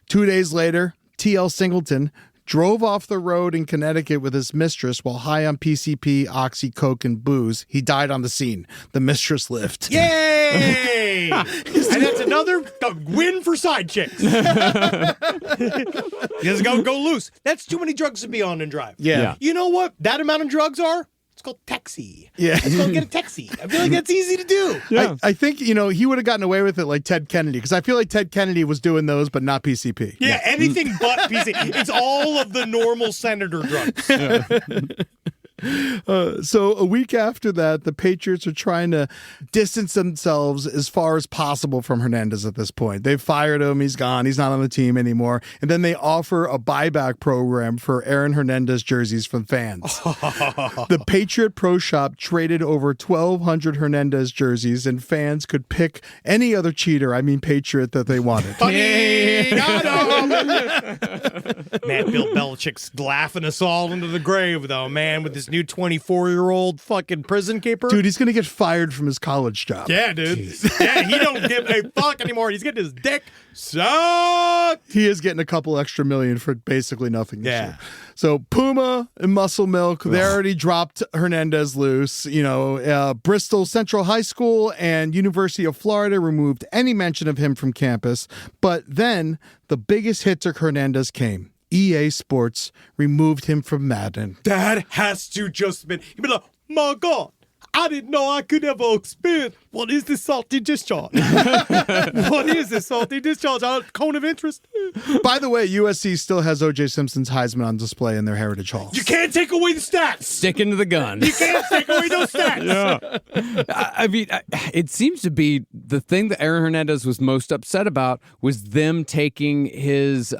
2 days later, T.L. Singleton drove off the road in Connecticut with his mistress while high on PCP, Oxy, Coke, and booze. He died on the scene. The mistress lived. Yay! And that's another win for side chicks. Just go loose. That's too many drugs to be on and drive. Yeah. You know what that amount of drugs are? It's called taxi. Yeah. Let's go get a taxi. I feel like that's easy to do. Yeah. I think, he would have gotten away with it like Ted Kennedy, because I feel like Ted Kennedy was doing those, but not PCP. Yeah, anything but PC. It's all of the normal senator drugs. So a week after that, the Patriots are trying to distance themselves as far as possible from Hernandez at this point. They've fired him. He's gone. He's not on the team anymore. And then they offer a buyback program for Aaron Hernandez jerseys from fans. The Patriot Pro Shop traded over 1,200 Hernandez jerseys, and fans could pick any other Patriot that they wanted. Man, Bill Belichick's laughing us all into the grave, though, man, with this new 24-year-old fucking prison keeper. Dude, he's going to get fired from his college job. Yeah, dude. Yeah, he don't give a fuck anymore. He's getting his dick sucked. He is getting a couple extra million for basically nothing this Yeah. year. So Puma and Muscle Milk, they already dropped Hernandez loose. Bristol Central High School and University of Florida removed any mention of him from campus. But then the biggest hit to Hernandez came. EA Sports removed him from Madden. That has to just been, he'd be like, my God, I didn't know I could ever experience. What is this salty discharge? What is this salty discharge? Cone of interest? By the way, USC still has O.J. Simpson's Heisman on display in their Heritage Hall. You can't take away the stats. Sticking to the gun. You can't take away those stats. I mean, it seems to be the thing that Aaron Hernandez was most upset about was them taking his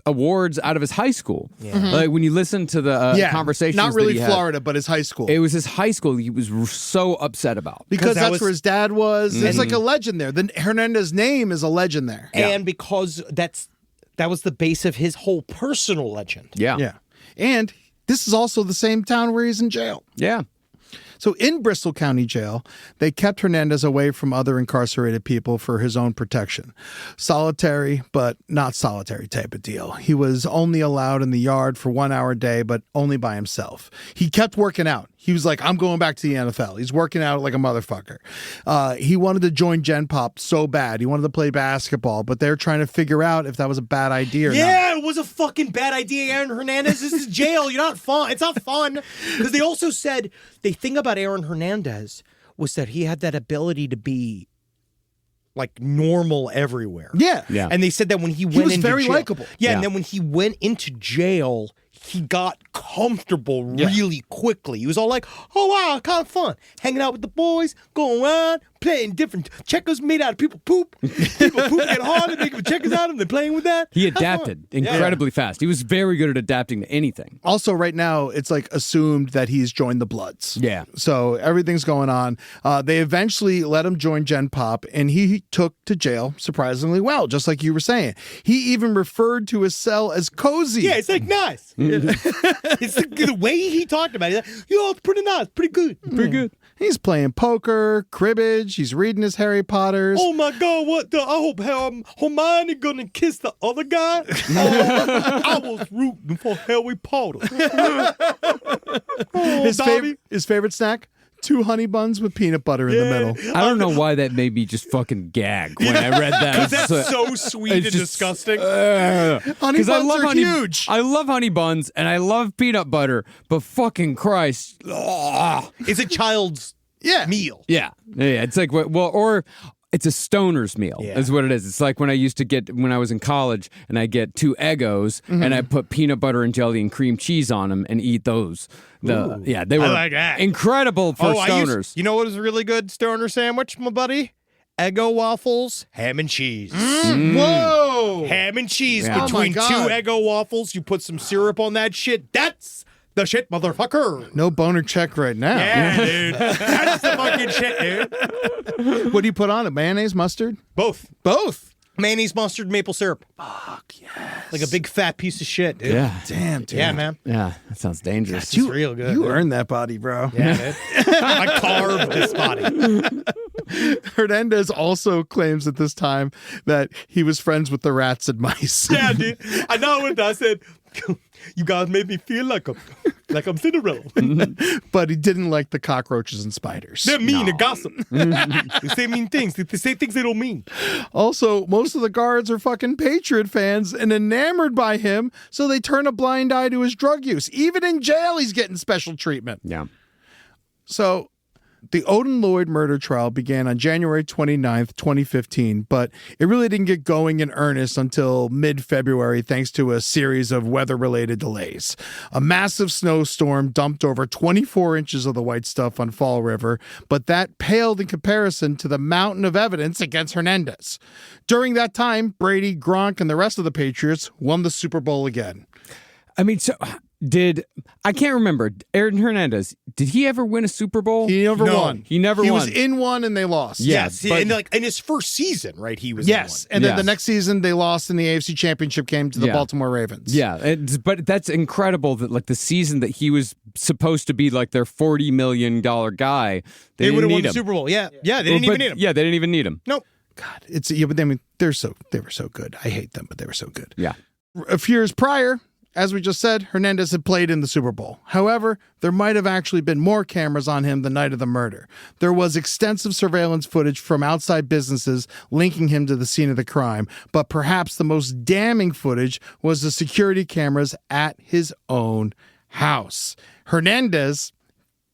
awards out of his high school. Yeah. Like when you listen to the conversations, not really that he had, Florida, but his high school. it was his high school he was so upset about. Because that that's was- where his dad was. There's like a legend there. The Hernandez name is a legend there. And because that was the base of his whole personal legend. Yeah. Yeah. And this is also the same town where he's in jail. Yeah. So in Bristol County Jail, they kept Hernandez away from other incarcerated people for his own protection. Solitary, but not solitary type of deal. He was only allowed in the yard for 1 hour a day, but only by himself. He kept working out. He was like, I'm going back to the NFL. He's working out like a motherfucker. He wanted to join Gen Pop so bad. He wanted to play basketball, but they're trying to figure out if that was a bad idea or not. Yeah, it was a fucking bad idea, Aaron Hernandez. This is jail. You're not fun. It's not fun. Because they also said the thing about Aaron Hernandez was that he had that ability to be like normal everywhere. Yeah. Yeah. And they said that when he went was into very jail, likable. Yeah, Yeah. and then when he went into jail, he got comfortable really quickly. He was all like, oh, wow, kind of fun. Hanging out with the boys, going around, playing different checkers made out of people poop. People poop get hard and making checkers out of them. They're playing with that. He Have fun. adapted incredibly fast. He was very good at adapting to anything. Also, right now, it's like assumed that he's joined the Bloods. Yeah. So everything's going on. They eventually let him join Gen Pop, and he took to jail surprisingly well, just like you were saying. He even referred to his cell as cozy. Yeah, it's like nice. It's the way he talked about it. He's like, yo, it's pretty nice, pretty good. Pretty good. He's playing poker, cribbage. He's reading his Harry Potters. Oh my God! What the? I hope Hermione gonna kiss the other guy. I was rooting for Harry Potter. His favorite snack? 2 honey buns with peanut butter in the middle. I don't know why that made me just fucking gag when I read that. That's so sweet and it's just- disgusting. Honey 'Cause I buns love are honey, huge. I love honey buns and I love peanut butter, but fucking Christ. Ugh. It's a child's meal. Yeah. Yeah. It's like, or it's a stoner's meal Yeah. is what it is. It's like when I used to get, when I was in college and I get 2 Eggos and I put peanut butter and jelly and cream cheese on them and eat those. They were like that. incredible for stoners. You know what is a really good stoner sandwich, my buddy? Eggo waffles, ham and cheese. Whoa! Ham and cheese Yeah. between Oh my 2 God. Eggo waffles. You put some syrup on that shit. That's the shit, motherfucker. No boner check right now. Yeah, dude. That's the fucking shit, dude. What do you put on it? Mayonnaise, mustard? Both. Both. Mayonnaise, mustard, maple syrup. Fuck yes. Like a big fat piece of shit, dude. Yeah. Damn, dude. Yeah, man. Yeah. That sounds dangerous. It's real good. You dude. earned that body, bro. Yeah, dude. I carved this body. Hernandez also claims at this time that he was friends with the rats and mice. Yeah, dude. I know what I said. You guys made me feel like I'm Cinderella. But he didn't like the cockroaches and spiders. They're mean and gossip. They say mean things. They say things they don't mean. Also, most of the guards are fucking Patriot fans and enamored by him, so they turn a blind eye to his drug use. Even in jail, he's getting special treatment. Yeah. So the Odin Lloyd murder trial began on January 29th, 2015, but it really didn't get going in earnest until mid-February thanks to a series of weather-related delays. A massive snowstorm dumped over 24 inches of the white stuff on Fall River, but that paled in comparison to the mountain of evidence against Hernandez. During that time, Brady, Gronk, and the rest of the Patriots won the Super Bowl again. I mean, so I can't remember. Aaron Hernandez, did he ever win a Super Bowl? He never won. He never He won. was in one and they lost. Yes, but- and like in his first season, right? He was Yes, in one. and then Yes. the next season they lost in the AFC Championship game to the Yeah. Baltimore Ravens. Yeah, but that's incredible that like the season that he was supposed to be like their $40 million guy, They didn't would have need won the him. Super Bowl. Yeah, they didn't even need him. Yeah, they didn't even need him. Nope. God, but I mean, they were so good. I hate them, but they were so good. Yeah. A few years prior, as we just said, Hernandez had played in the Super Bowl. However, there might have actually been more cameras on him the night of the murder. There was extensive surveillance footage from outside businesses linking him to the scene of the crime, but perhaps the most damning footage was the security cameras at his own house. Hernandez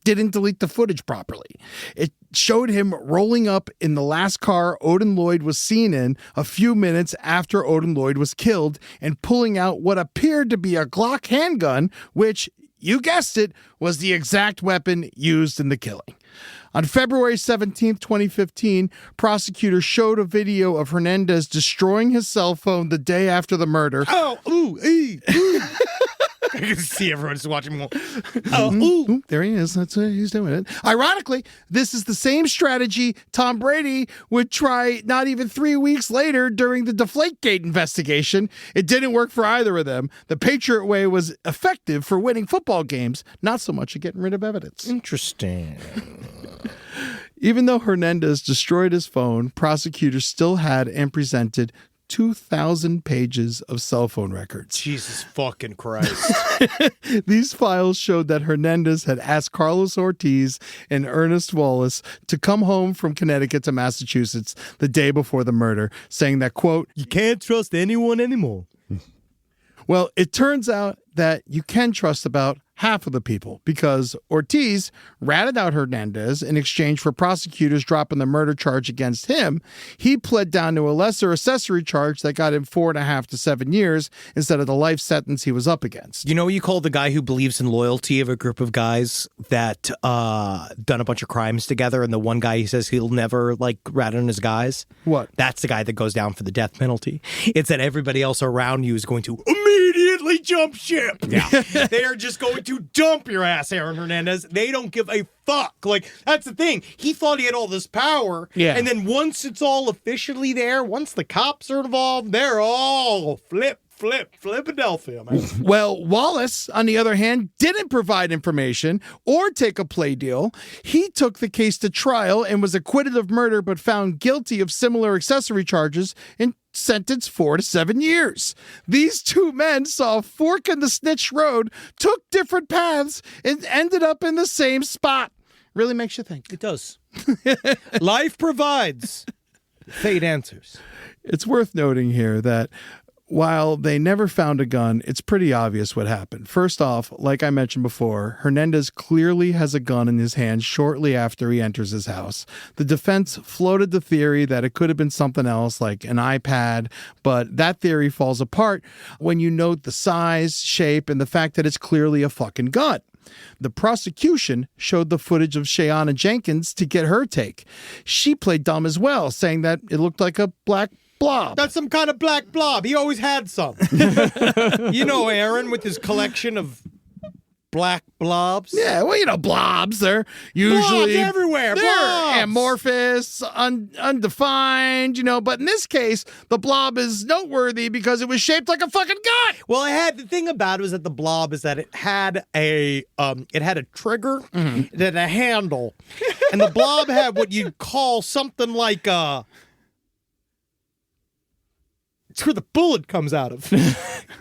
didn't delete the footage properly. It showed him rolling up in the last car Odin Lloyd was seen in a few minutes after Odin Lloyd was killed and pulling out what appeared to be a Glock handgun, which, you guessed it, was the exact weapon used in the killing. On February 17th, 2015, prosecutors showed a video of Hernandez destroying his cell phone the day after the murder. Oh, ooh, ooh. I can see everyone just watching me. Ooh, there he is. That's he's doing it. Ironically, this is the same strategy Tom Brady would try not even 3 weeks later during the Deflategate investigation. It didn't work for either of them. The Patriot way was effective for winning football games, not so much at getting rid of evidence. Interesting. Even though Hernandez destroyed his phone, prosecutors still had and presented 2,000 pages of cell phone records. Jesus fucking Christ. These files showed that Hernandez had asked Carlos Ortiz and Ernest Wallace to come home from Connecticut to Massachusetts the day before the murder, saying that, quote, You can't trust anyone anymore. well, it turns out that you can trust about half of the people because Ortiz ratted out Hernandez in exchange for prosecutors dropping the murder charge against him. He pled down to a lesser accessory charge that got him 4.5 to 7 years instead of the life sentence he was up against. You know what you call the guy who believes in loyalty of a group of guys that done a bunch of crimes together, and the one guy he says he'll never like rat on his guys? What? That's the guy that goes down for the death penalty. It's that everybody else around you is going to immediately jump ship. Yeah. They are just going to dump your ass, Aaron Hernandez. They don't give a fuck. Like, that's the thing. He thought he had all this power. Yeah. And then once it's all officially there, once the cops are involved, they're all Philadelphia, man. Well, Wallace, on the other hand, didn't provide information or take a plea deal. He took the case to trial and was acquitted of murder but found guilty of similar accessory charges and sentenced 4 to 7 years. These two men saw a fork in the snitch road, took different paths, and ended up in the same spot. Really makes you think. It does. Life provides. Fate answers. It's worth noting here that while they never found a gun, it's pretty obvious what happened. First off, like I mentioned before, Hernandez clearly has a gun in his hand shortly after he enters his house. The defense floated the theory that it could have been something else like an iPad, but that theory falls apart when you note the size, shape, and the fact that it's clearly a fucking gun. The prosecution showed the footage of Shayana Jenkins to get her take. She played dumb as well, saying that it looked like a black blob. That's some kind of black blob. He always had some. You know, Aaron, with his collection of black blobs. Yeah, well, blobs. They're usually Blobs everywhere. They're Blobs. amorphous, undefined, But in this case, the blob is noteworthy because it was shaped like a fucking gun. Well, the thing about it was that the blob is that it had a trigger and a handle, and the blob had what you'd call something like it's where the bullet comes out of.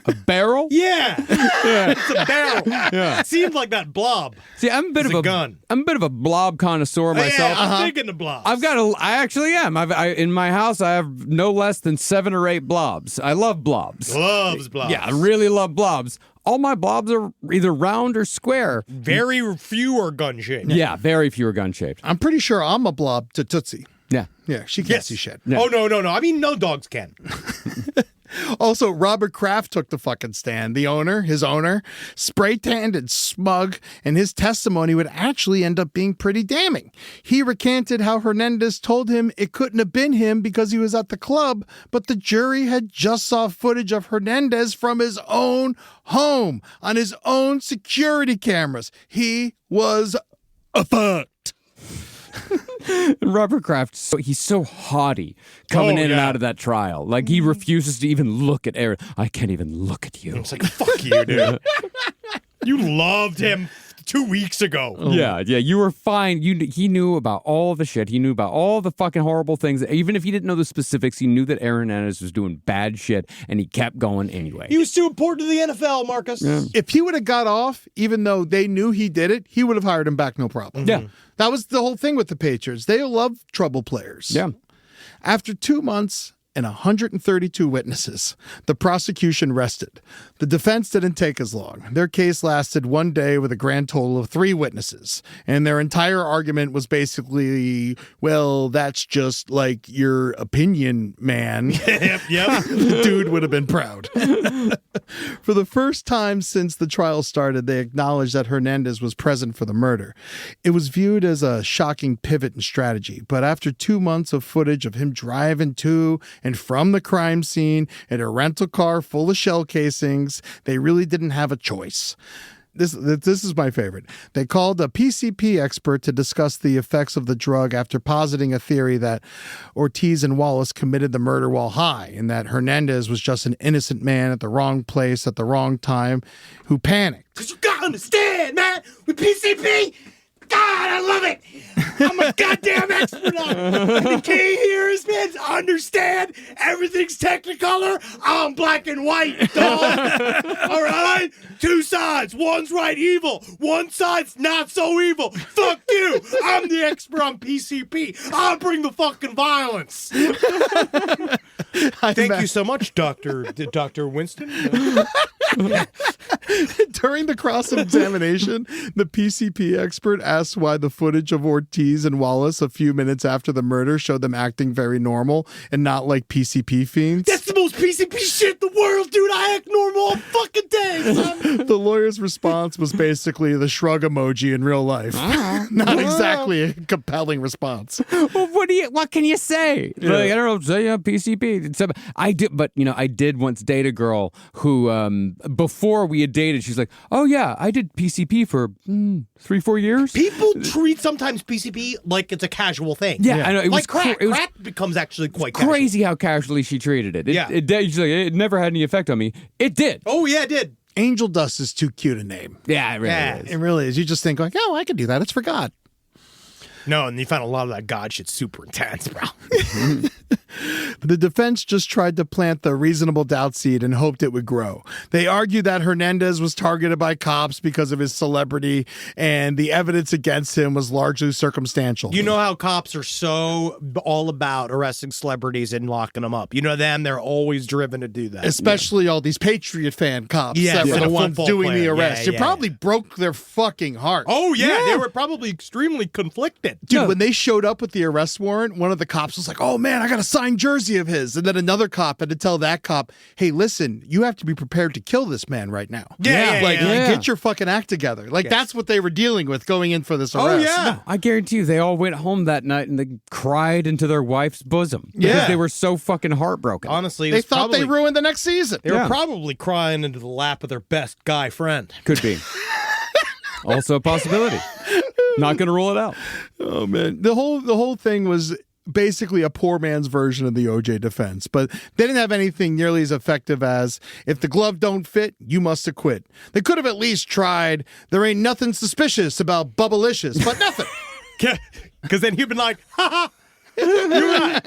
A barrel? Yeah. It's a barrel. Yeah. It seems like that blob. See, I'm a bit It's of a gun. I'm a bit of a blob connoisseur myself. Yeah, I'm thinking the blobs. I actually am. In my house, I have no less than 7 or 8 blobs. I love blobs. Loves blobs. Yeah, I really love blobs. All my blobs are either round or square. Very few are gun-shaped. Yeah, very few are gun-shaped. I'm pretty sure I'm a blob to Tootsie. Yeah. Yeah, she can't see shit. Yeah. Oh, no. I mean, no dogs can. Also, Robert Kraft took the fucking stand. His owner, spray-tanned and smug, and his testimony would actually end up being pretty damning. He recanted how Hernandez told him it couldn't have been him because he was at the club, but the jury had just saw footage of Hernandez from his own home on his own security cameras. He was fucked. And Robert Kraft, he's so haughty coming in and out of that trial. Like, he refuses to even look at Aaron. I can't even look at you. It's like, fuck you, dude. You loved him 2 weeks ago. Yeah, you were fine. He knew about all the shit. He knew about all the fucking horrible things. Even if he didn't know the specifics, he knew that Aaron Hernandez was doing bad shit, and he kept going anyway. He was too important to the NFL, Marcus. Yeah. If he would have got off, even though they knew he did it, he would have hired him back, no problem. Yeah. That was the whole thing with the Patriots. They love trouble players. Yeah. After 2 months and 132 witnesses, the prosecution rested. The defense didn't take as long. Their case lasted 1 day with a grand total of 3 witnesses. And their entire argument was basically, well, that's just like your opinion, man. Yep. The dude would have been proud. For the first time since the trial started, they acknowledged that Hernandez was present for the murder. It was viewed as a shocking pivot in strategy, but after 2 months of footage of him driving to and from the crime scene in a rental car full of shell casings, they really didn't have a choice. This is my favorite. They called a PCP expert to discuss the effects of the drug after positing a theory that Ortiz and Wallace committed the murder while high and that Hernandez was just an innocent man at the wrong place at the wrong time who panicked. Because you gotta understand, man, with PCP, God, I love it. I'm a goddamn expert on it. The key here is, man, to understand everything's technicolor. I'm black and white, dog. All right? 2 sides. One's right evil. One side's not so evil. Fuck you. I'm the expert on PCP. I'll bring the fucking violence. Thank you so much, Dr. Winston. During the cross-examination, the PCP expert asked why the footage of Ortiz and Wallace a few minutes after the murder showed them acting very normal and not like PCP fiends. That's the most PCP shit in the world, dude. I act normal all fucking day, son. The lawyer's response was basically the shrug emoji in real life. Not exactly a compelling response. Well, what can you say? Yeah. Like, I don't know, say PCP. I did once date a girl who, before we had dated, she's like, oh yeah, I did PCP for 3-4 years. People treat sometimes PCP like it's a casual thing. Yeah, I know. It like was crack. it was Crack becomes actually quite crazy how casually she treated it. Yeah. She's like, it never had any effect on me. It did. Oh yeah, it did. Angel Dust is too cute a name. Yeah, it really is. It really is. You just think like, oh, I could do that. It's for God. No, and you find a lot of that God shit super intense, bro. The defense just tried to plant the reasonable doubt seed and hoped it would grow. They argued that Hernandez was targeted by cops because of his celebrity, and the evidence against him was largely circumstantial. You know how cops are so all about arresting celebrities and locking them up. You know them; they're always driven to do that. Especially all these Patriot fan cops Yeah, that were and the a ones football doing the player. arrest. Yeah, It probably broke their fucking heart. Oh yeah, they were probably extremely conflicted. Dude, when they showed up with the arrest warrant, one of the cops was like, oh man, I got a signed jersey of his. And then another cop had to tell that cop, hey, listen, you have to be prepared to kill this man right now. Get your fucking act together. Like, that's what they were dealing with going in for this arrest. Oh yeah. No, I guarantee you, they all went home that night and they cried into their wife's bosom because Yeah. they were so fucking heartbroken. Honestly, They thought they ruined the next season. They were probably crying into the lap of their best guy friend. Could be. Also a possibility. Not going to rule it out. Oh man, the whole thing was basically a poor man's version of the OJ defense, but they didn't have anything nearly as effective as if the glove don't fit, you must acquit. They could have at least tried. There ain't nothing suspicious about Bubblicious, but nothing. Because then he'd been like, ha ha. You're right.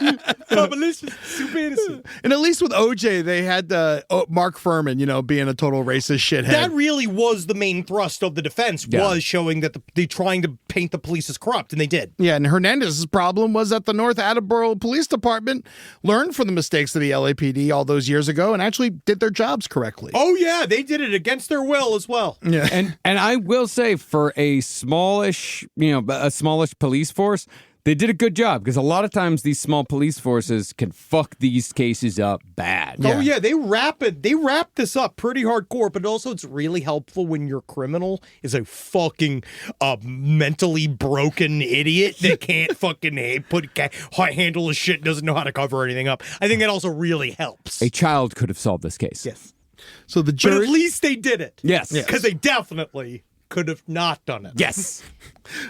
Bubblicious, super innocent. And at least with OJ, they had Mark Furman, being a total racist shithead. That really was the main thrust of the defense, was showing that they trying to paint the police as corrupt, and they did. Yeah, and Hernandez's problem was that the North Attleboro Police Department learned from the mistakes of the LAPD all those years ago and actually did their jobs correctly. Oh yeah, they did it against their will as well. Yeah, And I will say, for a smallish police force, they did a good job, because a lot of times these small police forces can fuck these cases up bad. Oh yeah, they wrap this up pretty hardcore, but also it's really helpful when your criminal is a fucking mentally broken idiot that can't fucking handle his shit, doesn't know how to cover anything up. I think that also really helps. A child could have solved this case. Yes. So the But jury, at least they did it. Yes. Because they definitely could have not done it. Yes.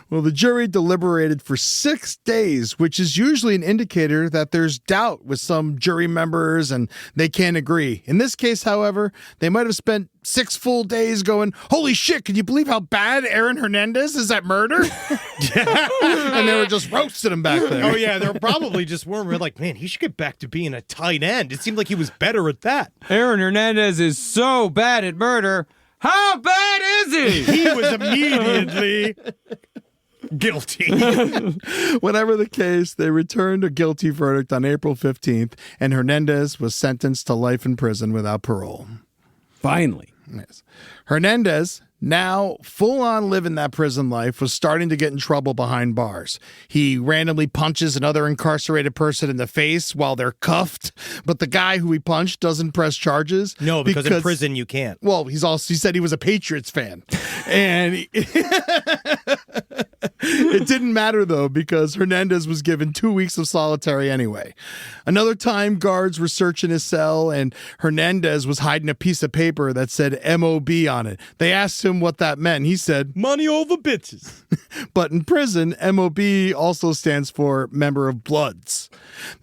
well, the jury deliberated for 6 days, which is usually an indicator that there's doubt with some jury members and they can't agree. In this case, however, they might have spent 6 full days going, holy shit, can you believe how bad Aaron Hernandez is at murder? And they were just roasting him back there. Oh yeah, they're probably just we're like, man, he should get back to being a tight end. It seemed like he was better at that. Aaron Hernandez is so bad at murder. How bad is he? He was immediately guilty. Whatever the case, they returned a guilty verdict on April 15th, and Hernandez was sentenced to life in prison without parole. Finally. Yes. Hernandez, now full-on living that prison life, was starting to get in trouble behind bars. He randomly punches another incarcerated person in the face while they're cuffed, but the guy who he punched doesn't press charges. No, because in prison you can't. Well, he said he was a Patriots fan. And it didn't matter, though, because Hernandez was given 2 weeks of solitary anyway. Another time, guards were searching his cell, and Hernandez was hiding a piece of paper that said MOB on it. They asked him what that meant. He said, money over bitches. But in prison, MOB also stands for Member of Bloods.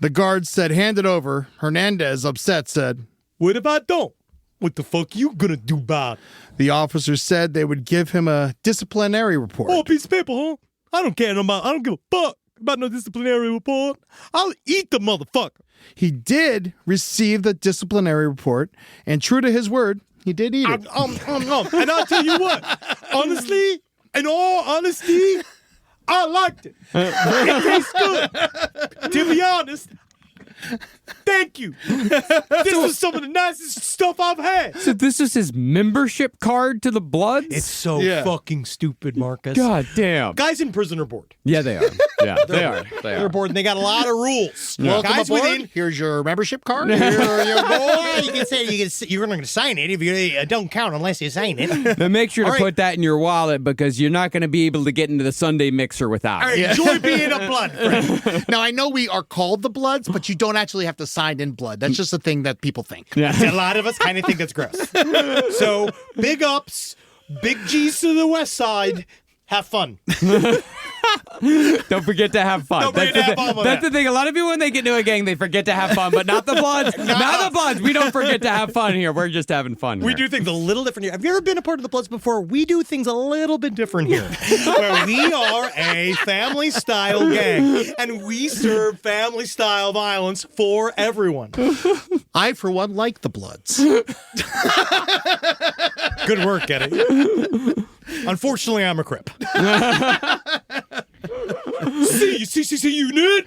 The guards said, hand it over. Hernandez, upset, said, what if I don't? What the fuck you gonna do about it? The officers said they would give him a disciplinary report. Oh, a piece of paper, huh? I don't care I don't give a fuck about no disciplinary report. I'll eat the motherfucker. He did receive the disciplinary report, and true to his word, he did eat it. And I'll tell you what, honestly, in all honesty, I liked it. It tastes good. To be honest, thank you. This was some of the nicest stuff I've had. So this is his membership card to the Bloods? It's so fucking stupid, Marcus. God damn. Guys in prison are bored. Yeah, they are. Yeah, they are. They're bored, and they got a lot of rules. Welcome Guys aboard. within. Here's your membership card. Here you go. You can say you're going to sign it if you don't count unless you sign it. Now make sure to All right. put that in your wallet, because you're not going to be able to get into the Sunday mixer without All it. right, enjoy being a blood friend. Now, I know we are called the Bloods, but you don't actually have to sign in blood. That's just a thing that people think. A lot of us kind of think that's gross. So big ups, big G's to the west side. Have fun. Don't forget to have fun. Don't forget to have fun with That's that. the thing. A lot of people, when they get into a gang, they forget to have fun, but not the Bloods. Not the Bloods. We don't forget to have fun here. We're just having fun here. We do things a little different here. Have you ever been a part of the Bloods before? We do things a little bit different here. Where we are a family-style gang, and we serve family-style violence for everyone. I, for one, like the Bloods. Good work, Eddie. Unfortunately, I'm a Crip. See, unit.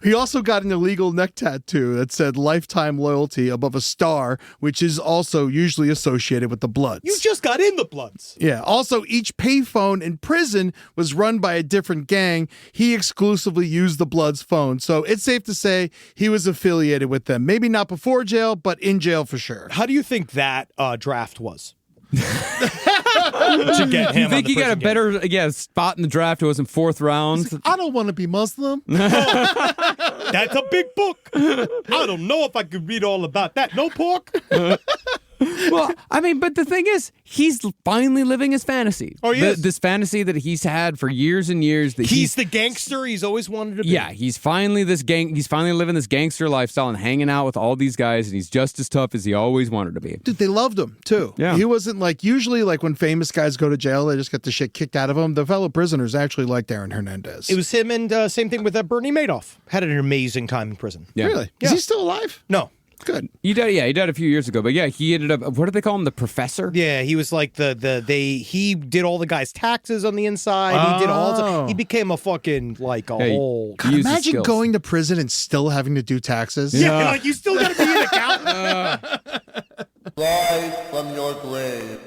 He also got an illegal neck tattoo that said lifetime loyalty above a star, which is also usually associated with the Bloods. You just got in the Bloods. Yeah. Also, each payphone in prison was run by a different gang. He exclusively used the Bloods phone. So it's safe to say he was affiliated with them. Maybe not before jail, but in jail for sure. How do you think that draft was? To get him You think on the he got a prison better spot in the draft? It was in 4th round. I don't want to be Muslim. That's a big book. I don't know if I could read all about that. No pork. Well, I mean, but the thing is, he's finally living his fantasy. Oh, he is. This fantasy that he's had for years and years. That He's the gangster he's always wanted to be. Yeah, he's finally living this gangster lifestyle and hanging out with all these guys, and he's just as tough as he always wanted to be. Dude, they loved him too. Yeah. He wasn't like, usually like when famous guys go to jail, they just get the shit kicked out of them. The fellow prisoners actually liked Aaron Hernandez. It was him, and same thing with Bernie Madoff. Had an amazing time in prison. Yeah. Really? Yeah. Is he still alive? No. Good. He died. Yeah, he died a few years ago. But yeah, he ended up. What did they call him? The professor. Yeah, he was like he did all the guys' taxes on the inside. He did all. He became a fucking like a whole. He used his Imagine skills. going to prison and still having to do taxes. Yeah, like you still got to be an accountant. Rise from your grave.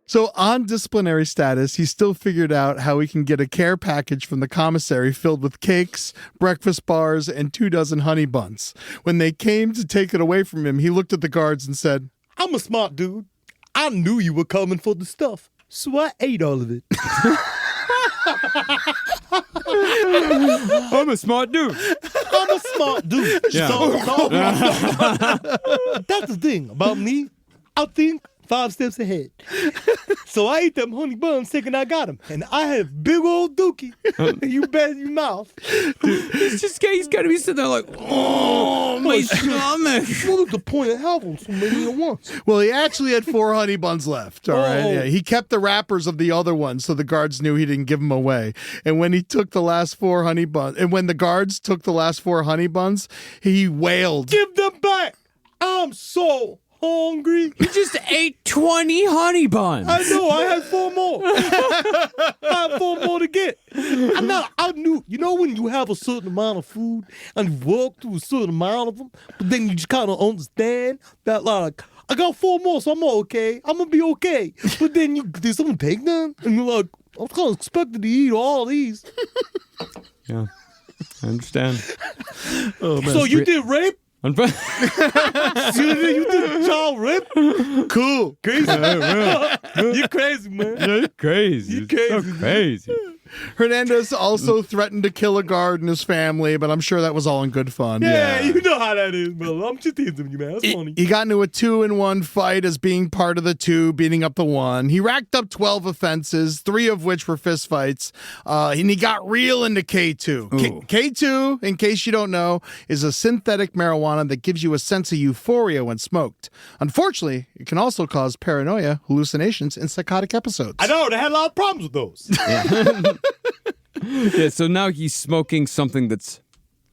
So on disciplinary status, he still figured out how he can get a care package from the commissary filled with cakes, breakfast bars, and 24 honey buns. When they came to take it away from him, he looked at the guards and said, I'm a smart dude. I knew you were coming for the stuff, so I ate all of it. I'm a smart dude. I'm a smart dude. Yeah. That's the thing about me. I think 5 steps ahead. So I ate them honey buns thinking I got them. And I have big old dookie. You bet your mouth. He's got to be sitting there like, oh, my stomach. What was the point of having so many at once? well, he actually had 4 honey buns left. All right. Oh. Yeah, he kept the wrappers of the other ones so the guards knew he didn't give them away. And when he took the last 4 honey buns, and when the guards took the last 4 honey buns, he wailed. Give them back. I'm so hungry. He just ate 20 honey buns. I know. I had 4 more. I have 4 more to get. I knew. You know when you have a certain amount of food and you walk through a certain amount of them, but then you just kind of understand that like I got 4 more, so I'm okay. I'm gonna be okay. But then did someone take them? And you're like, I was kind of expected to eat all these. Yeah, I understand. So you did rape? You did child rape? Cool. Crazy. You're crazy, man. You're crazy. You crazy. So crazy. Hernandez also threatened to kill a guard and his family, but I'm sure that was all in good fun. Yeah, you know how that is, brother. I'm just teasing you, man. That's funny. He got into a 2-in-1 fight as being part of the 2, beating up the 1. He racked up 12 offenses, 3 of which were fistfights, and he got real into K2. K2, in case you don't know, is a synthetic marijuana that gives you a sense of euphoria when smoked. Unfortunately, it can also cause paranoia, hallucinations, and psychotic episodes. I know, they had a lot of problems with those. Yeah, so now he's smoking something that's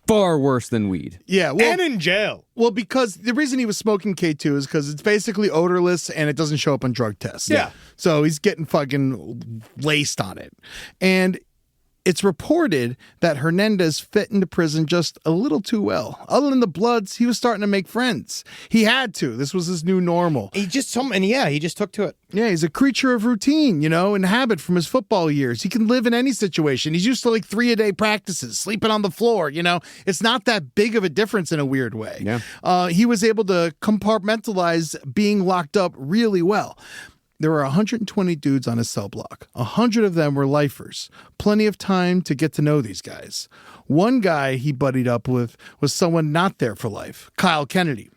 far worse than weed. Yeah, well, And in jail. well, because the reason he was smoking K2 is because it's basically odorless and it doesn't show up on drug tests. Yeah. So he's getting fucking laced on it. And it's reported that Hernandez fit into prison just a little too well. Other than the Bloods, he was starting to make friends. He had to. This was his new normal. He just took to it. Yeah, he's a creature of routine, and habit from his football years. He can live in any situation. He's used to like 3-a-day practices, sleeping on the floor, It's not that big of a difference in a weird way. Yeah. He was able to compartmentalize being locked up really well. There were 120 dudes on his cell block. 100 of them were lifers. Plenty of time to get to know these guys. One guy he buddied up with was someone not there for life, Kyle Kennedy.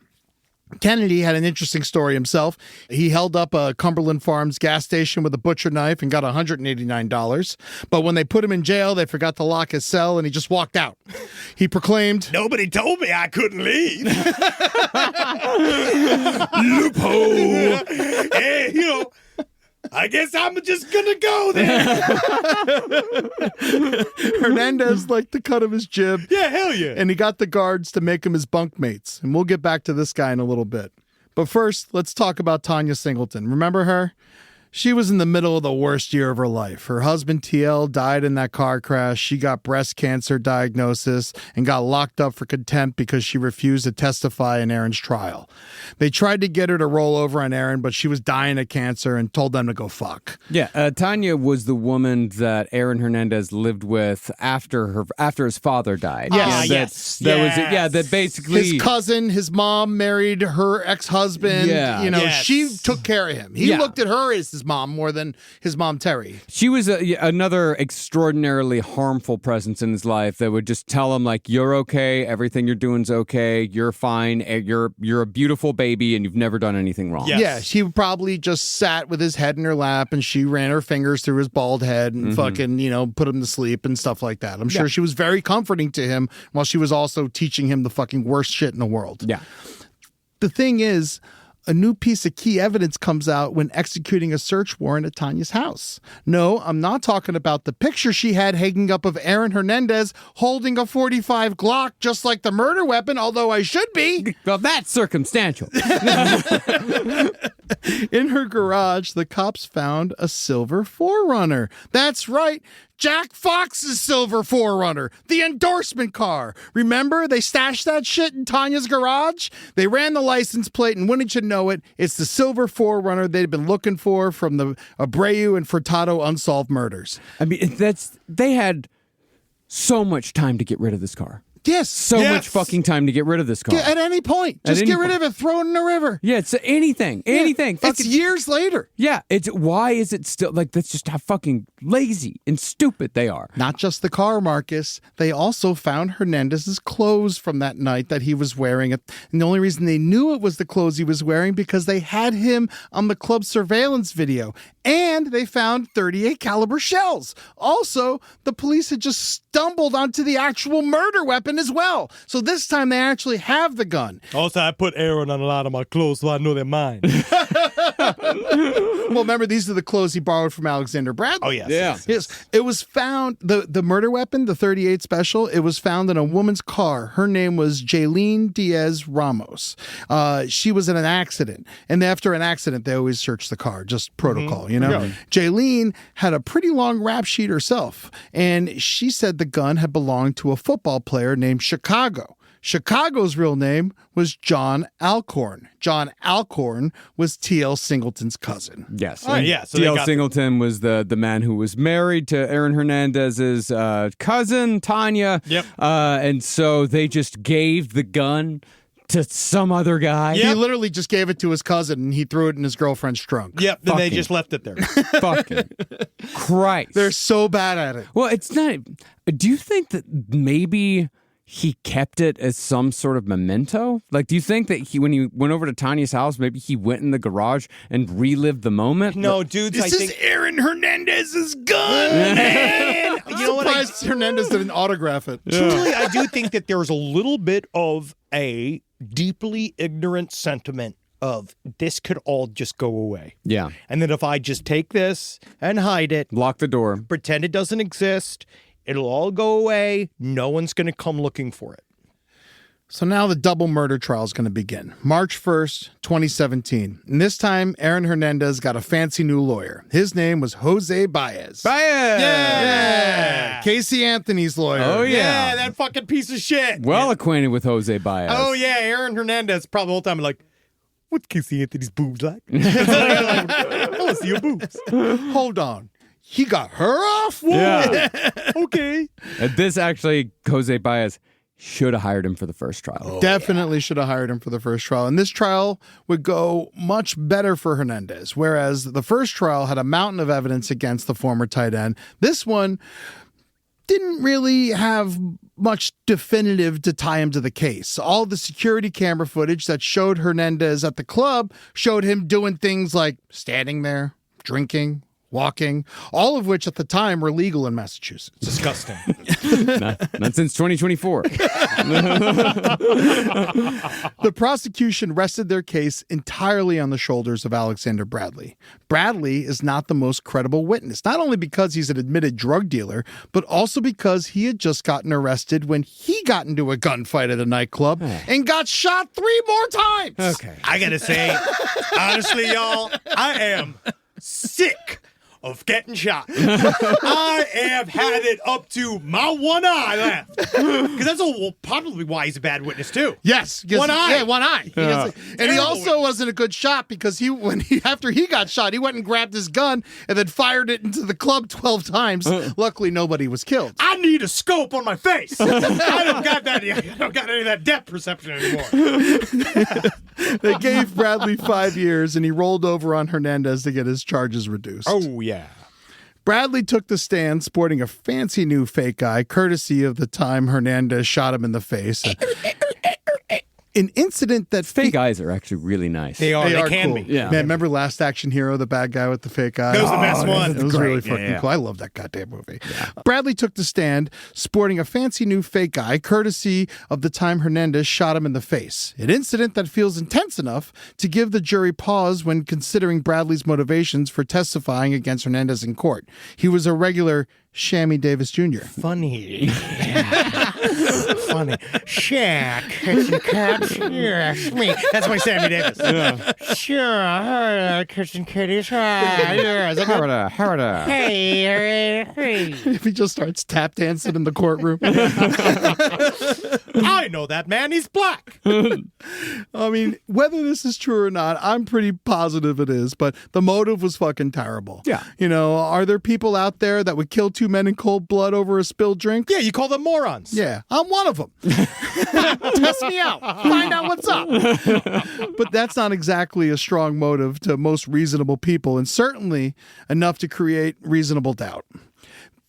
Kennedy had an interesting story himself. He held up a Cumberland Farms gas station with a butcher knife and got $189. But when they put him in jail, they forgot to lock his cell and he just walked out. He proclaimed, Nobody told me I couldn't leave. Loophole. Hey, I guess I'm just gonna go there. Hernandez liked the cut of his jib. Yeah, hell yeah. And he got the guards to make him his bunkmates. And we'll get back to this guy in a little bit. But first, let's talk about Tanya Singleton. Remember her? She was in the middle of the worst year of her life. Her husband, TL, died in that car crash. She got breast cancer diagnosis and got locked up for contempt because she refused to testify in Aaron's trial. They tried to get her to roll over on Aaron, but she was dying of cancer and told them to go fuck. Yeah, Tanya was the woman that Aaron Hernandez lived with after his father died. Yes. That basically His cousin, his mom married her ex-husband. Yeah. She took care of him. He looked at her as his his mom more than his mom, Terry. She was another extraordinarily harmful presence in his life that would just tell him, like, you're okay, everything you're doing's okay, you're fine, you're a beautiful baby, and you've never done anything wrong. Yes. Yeah, she probably just sat with his head in her lap, and she ran her fingers through his bald head and fucking, put him to sleep and stuff like that. I'm sure she was very comforting to him while she was also teaching him the fucking worst shit in the world. Yeah. The thing is, a new piece of key evidence comes out when executing a search warrant at Tanya's house. No, I'm not talking about the picture she had hanging up of Aaron Hernandez holding a .45 Glock, just like the murder weapon, although I should be. Well, that's circumstantial. In her garage, the cops found a silver 4Runner. That's right. Jack Fox's silver 4Runner, the endorsement car. Remember, they stashed that shit in Tanya's garage? They ran the license plate, and wouldn't you know it, it's the silver 4Runner they'd been looking for from the Abreu and Furtado unsolved murders. I mean, they had so much time to get rid of this car. Yes. So much fucking time to get rid of this car. At any point. Just get rid of it, throw it in the river. Yeah, it's anything. Anything. Yeah, it's years later. Yeah, why is it still, like, that's just how fucking lazy and stupid they are. Not just the car, Marcus. They also found Hernandez's clothes from that night that he was wearing. And the only reason they knew it was the clothes he was wearing because they had him on the club surveillance video. And they found .38 caliber shells. Also, the police had just stumbled onto the actual murder weapon as well. So this time they actually have the gun. Also, I put Aaron on a lot of my clothes so I know they're mine. Well, remember, these are the clothes he borrowed from Alexander Bradley. Oh, yes. Yeah. Yes, it was found, the murder weapon, the .38 special, it was found in a woman's car. Her name was Jaylene Diaz Ramos. She was in an accident. And after an accident, they always search the car, just protocol, you know? Yeah. Jaylene had a pretty long rap sheet herself. And she said the gun had belonged to a football player named Chicago. Chicago's real name was John Alcorn. John Alcorn was T.L. Singleton's cousin. Yes. Oh, yeah. So T.L. Singleton was the man who was married to Aaron Hernandez's cousin, Tanya. Yep. And so they just gave the gun to some other guy. He literally just gave it to his cousin and he threw it in his girlfriend's trunk. Yep. Then they just left it there. Fucking Christ. They're so bad at it. Well, it's not. Do you think that maybe he kept it as some sort of memento? Like, do you think that when he went over to Tanya's house, maybe he went in the garage and relived the moment? No, dudes, This is Aaron Hernandez's gun, man. I'm You know what I- surprised Hernandez didn't autograph it. Truly, I do think that there's a little bit of a deeply ignorant sentiment of this could all just go away. Yeah. And then if I just take this and hide it, Lock the door. pretend it doesn't exist, it'll all go away. No one's going to come looking for it. So now the double murder trial is going to begin. March 1st, 2017. And this time, Aaron Hernandez got a fancy new lawyer. His name was Jose Baez. Yeah! Casey Anthony's lawyer. Oh, yeah. that fucking piece of shit. Well acquainted with Jose Baez. Oh, yeah, Aaron Hernandez probably the whole time like, what's Casey Anthony's boobs like? I want to see your boobs. Hold on. He got her off? Yeah. Okay. And this actually, Jose Baez should have hired him for the first trial. Definitely should have hired him for the first trial. And this trial would go much better for Hernandez, whereas the first trial had a mountain of evidence against the former tight end. This one didn't really have much definitive to tie him to the case. All the security camera footage that showed Hernandez at the club showed him doing things like standing there, drinking, walking, all of which at the time were legal in Massachusetts. Disgusting. Not since 2024. The prosecution rested their case entirely on the shoulders of Alexander Bradley. Bradley is not the most credible witness, not only because he's an admitted drug dealer, but also because he had just gotten arrested when he got into a gunfight at a nightclub and got shot 3 more times. Okay. I got to say, honestly, y'all, I am sick of getting shot. I have had it up to my one eye left. Because that's probably why he's a bad witness, too. Yes. One eye. Yeah, one eye. And he Terrible also wasn't a good shot because after he got shot, he went and grabbed his gun and then fired it into the club 12 times. Luckily, nobody was killed. I need a scope on my face. I don't got that. I don't got any of that depth perception anymore. They gave Bradley 5 years, and he rolled over on Hernandez to get his charges reduced. Oh, yeah. Bradley took the stand sporting a fancy new fake eye, courtesy of the time Hernandez shot him in the face. An incident that Fake eyes are actually really nice. They are. They can cool. be. Yeah. Man, remember Last Action Hero, the bad guy with the fake eye? That was the best one. It was really Great. fucking cool. I love that goddamn movie. Yeah. Bradley took the stand sporting a fancy new fake eye, courtesy of the time Hernandez shot him in the face. An incident that feels intense enough to give the jury pause when considering Bradley's motivations for testifying against Hernandez in court. He was a regular Shammy Davis Jr. Funny. Funny. Shaq. Kitchen cats. Yes, me. That's my Sammy Davis. Yeah. Sure. Kitchen kitties. Yeah. Harada. Hey. If he just starts tap dancing in the courtroom. I know that man. He's black. I mean, whether this is true or not, I'm pretty positive it is, but the motive was fucking terrible. Yeah. You know, are there people out there that would kill two men in cold blood over a spilled drink? Yeah, you call them morons. Yeah, I'm one of them. Test me out. Find out what's up. But that's not exactly a strong motive to most reasonable people, and certainly enough to create reasonable doubt.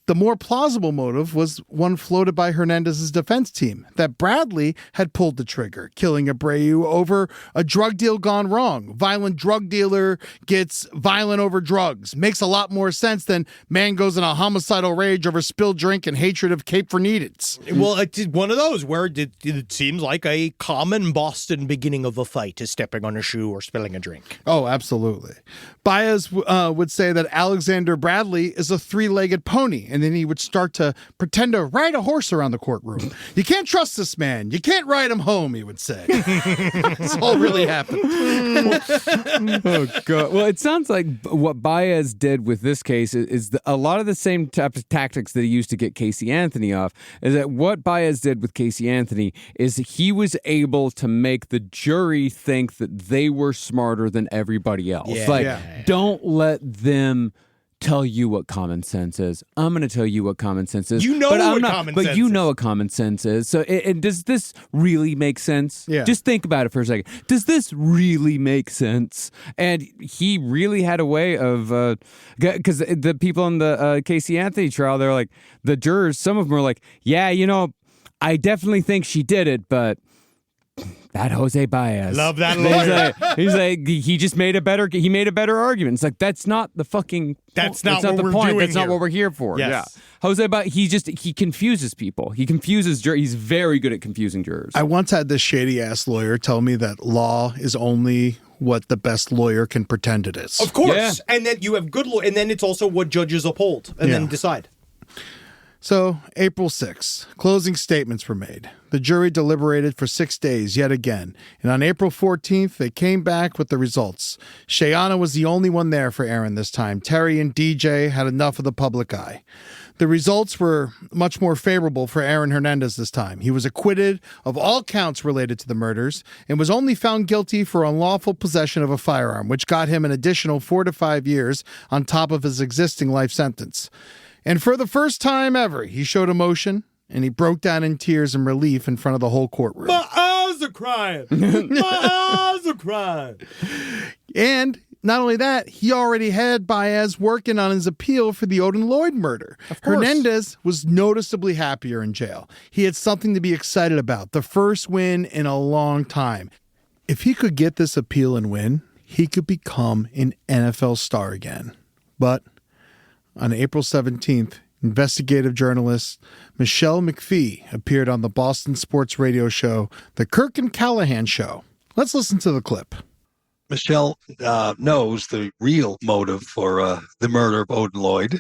The more plausible motive was one floated by Hernandez's defense team, that Bradley had pulled the trigger, killing Abreu over a drug deal gone wrong. Violent drug dealer gets violent over drugs. Makes a lot more sense than man goes in a homicidal rage over spilled drink and hatred of Cape Vernedans. Well, it's one of those where it seems like a common Boston beginning of a fight is stepping on a shoe or spilling a drink. Oh, absolutely. Baez would say that Alexander Bradley is a three-legged pony, and then he would start to pretend to ride a horse around the courtroom. You can't trust this man. You can't ride him home, he would say. That's all really happened. Oh, God. Well, it sounds like what Baez did with this case is a lot of the same type of tactics that he used to get Casey Anthony off. Is that what Baez did with Casey Anthony is he was able to make the jury think that they were smarter than everybody else. Don't let them tell you what common sense is. I'm going to tell you what common sense is. You know but what common sense But you is. know what common sense is. So does this really make sense? Yeah. Just think about it for a second. Does this really make sense? And he really had a way of, because the people in the Casey Anthony trial, they're like, the jurors, some of them are like, yeah, you know, I definitely think she did it, but that Jose Baez. Love that lawyer. He's like, he just made a better argument. It's like, that's not the fucking, That's not the what we're point. doing That's not here. what we're here for. Yes. Yeah. Jose Baez, he confuses people. He confuses jurors. He's very good at confusing jurors. I once had this shady-ass lawyer tell me that law is only what the best lawyer can pretend it is. Of course. Yeah. And then you have good law, and then it's also what judges uphold and then decide. So, April 6th, closing statements were made. The jury deliberated for 6 days yet again, and on April 14th, they came back with the results. Shayana was the only one there for Aaron this time. Terry and DJ had enough of the public eye. The results were much more favorable for Aaron Hernandez this time. He was acquitted of all counts related to the murders and was only found guilty for unlawful possession of a firearm, which got him an additional 4 to 5 years on top of his existing life sentence. And for the first time ever, he showed emotion, and he broke down in tears and relief in front of the whole courtroom. My eyes are crying. My eyes are crying. And not only that, he already had Baez working on his appeal for the Odin Lloyd murder. Hernandez was noticeably happier in jail. He had something to be excited about, the first win in a long time. If he could get this appeal and win, he could become an NFL star again. But on April 17th, investigative journalist Michelle McPhee appeared on the Boston sports radio show, The Kirk and Callahan Show. Let's listen to the clip. Michelle knows the real motive for the murder of Odin Lloyd.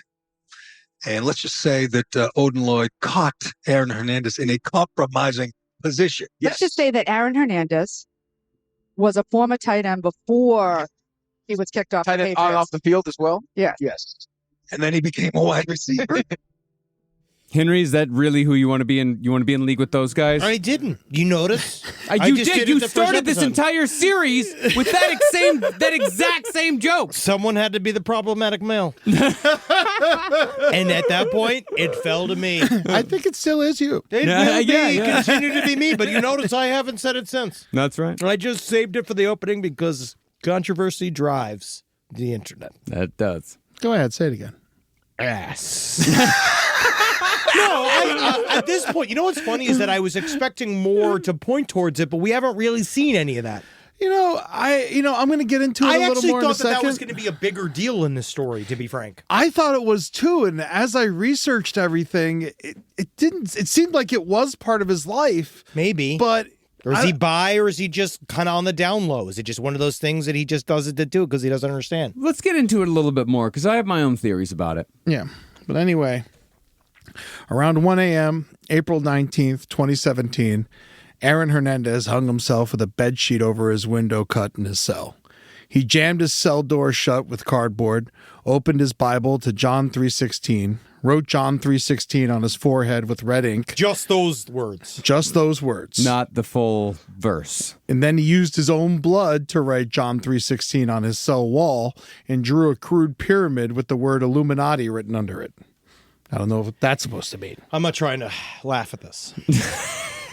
And let's just say that Odin Lloyd caught Aaron Hernandez in a compromising position. Let's just say that Aaron Hernandez was a former tight end before he was kicked off the Patriots. Off the field as well? Yeah. Yes. and then he became a wide receiver. Henry, is that really who you want to be in? You want to be in league with those guys? I didn't. You notice? You just did. it You the first started this episode. entire series with that exact same joke. Someone had to be the problematic male. And at that point, it fell to me. I think it still is you. It Yeah, will be, yeah. continue to be me, but you notice I haven't said it since. That's right. I just saved it for the opening because controversy drives the internet. That does. Go ahead, say it again. Ass. At this point, you know what's funny is that I was expecting more to point towards it, but we haven't really seen any of that. I'm going to get into it I a little actually more in a thought that second. was going to be a bigger deal in this story, to be frank. I thought it was too, and as I researched everything, it didn't. It seemed like it was part of his life, Maybe. but Or is he bi, or is he just kind of on the down low? Is it just one of those things that he just does it to do because he doesn't understand? Let's get into it a little bit more because I have my own theories about it. yeah. But anyway, around 1 a.m., April 19th, 2017, Aaron Hernandez hung himself with a bedsheet over his window cut in his cell. He jammed his cell door shut with cardboard, opened his Bible to John 3:16, wrote John 3:16 on his forehead with red ink. Just those words. Just those words. Not the full verse. And then he used his own blood to write John 3:16 on his cell wall and drew a crude pyramid with the word Illuminati written under it. I don't know what that's supposed to mean. I'm not trying to laugh at this.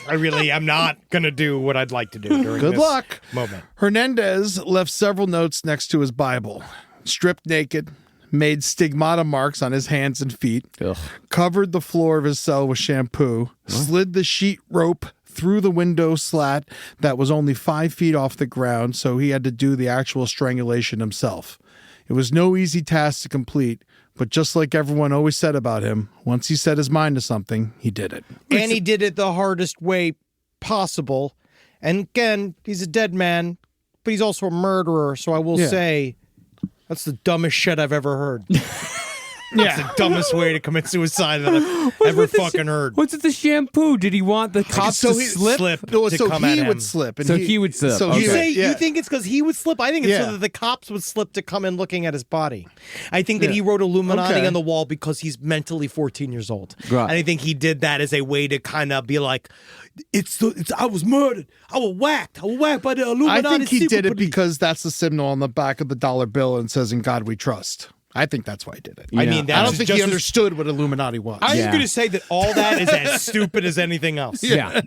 I really am not going to do what I'd like to do during Good this luck. moment. Hernandez left several notes next to his Bible. Stripped naked, made stigmata marks on his hands and feet, covered the floor of his cell with shampoo, slid the sheet rope through the window slat that was only 5 feet off the ground, so he had to do the actual strangulation himself. It was no easy task to complete, but just like everyone always said about him, once he set his mind to something, he did it. And he did it the hardest way possible. And again, he's a dead man, but he's also a murderer, so I will say that's the dumbest shit I've ever heard. That's the dumbest way to commit suicide that I've ever fucking heard. What's with the shampoo? Did he want the cops to slip? No, to so come at he him. would slip. And So he would slip. So Okay. he You would, say yeah. you think it's because he would slip? I think it's Yeah. so that the cops would slip to come in looking at his body. I think that he wrote Illuminati Okay. on the wall because he's mentally 14 years old. Right. And I think he did that as a way to kind of be like, it's I was murdered. I was whacked by the I Illuminati. think he secret did it police." because that's the symbol on the back of the dollar bill and says, "In God we trust." I think that's why he did it. I mean, I don't that's think just he as- understood what Illuminati was. I was Yeah. going to say that all that is as stupid as anything else. Yeah.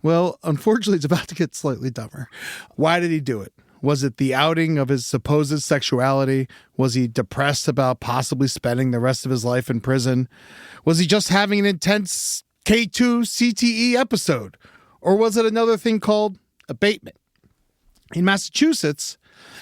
Well, unfortunately, it's about to get slightly dumber. Why did he do it? Was it the outing of his supposed sexuality? Was he depressed about possibly spending the rest of his life in prison? Was he just having an intense K2 CTE episode? Or was it another thing called abatement? In Massachusetts,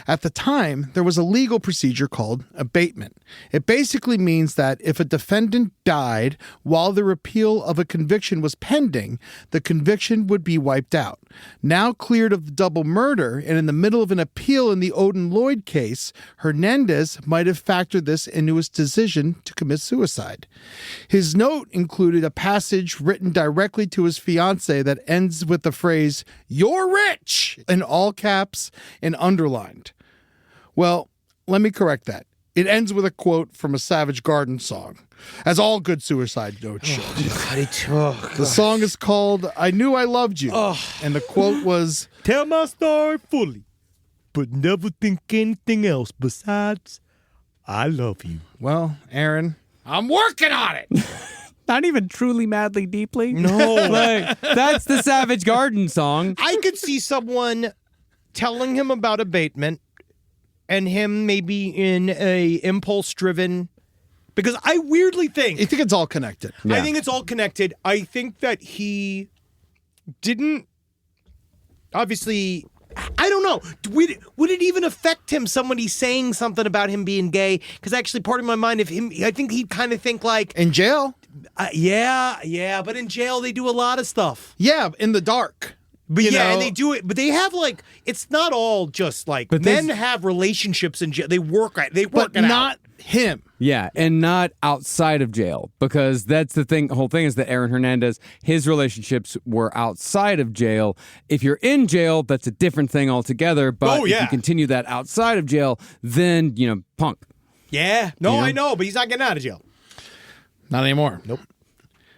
at the time, there was a legal procedure called abatement. It basically means that if a defendant died while the repeal of a conviction was pending, the conviction would be wiped out. Now cleared of the double murder and in the middle of an appeal in the Odin Lloyd case, Hernandez might have factored this into his decision to commit suicide. His note included a passage written directly to his fiancée that ends with the phrase, "You're rich," in all caps and underlined. Well, let me correct that. It ends with a quote from a Savage Garden song, as all good suicide notes should. The song is called "I Knew I Loved You," and the quote was, Tell my story fully, but never think anything else besides, I love you. well, Aaron, I'm working on it. Not even truly, madly, deeply. No. Like, that's the Savage Garden song. I could see someone telling him about abatement and him maybe in a impulse-driven, because I weirdly think, I think it's all connected. I think it's all connected. I think that he didn't, obviously, I don't know. Would it even affect him, somebody saying something about him being gay? Because actually, part of my mind of him, I think he'd kind of think like, In jail? yeah, but in jail they do a lot of stuff. Yeah, in the dark. But You yeah, know? and they do it, but they have like, it's not all just like, But men there's- have relationships in jail. They work But it out. not him. Yeah, and not outside of jail, because that's the thing. The whole thing is that Aaron Hernandez, his relationships were outside of jail. If you're in jail, that's a different thing altogether. But Oh, if yeah. you continue that outside of jail, then, punk. Yeah. No, You know? I know, but he's not getting out of jail. Not anymore. Nope.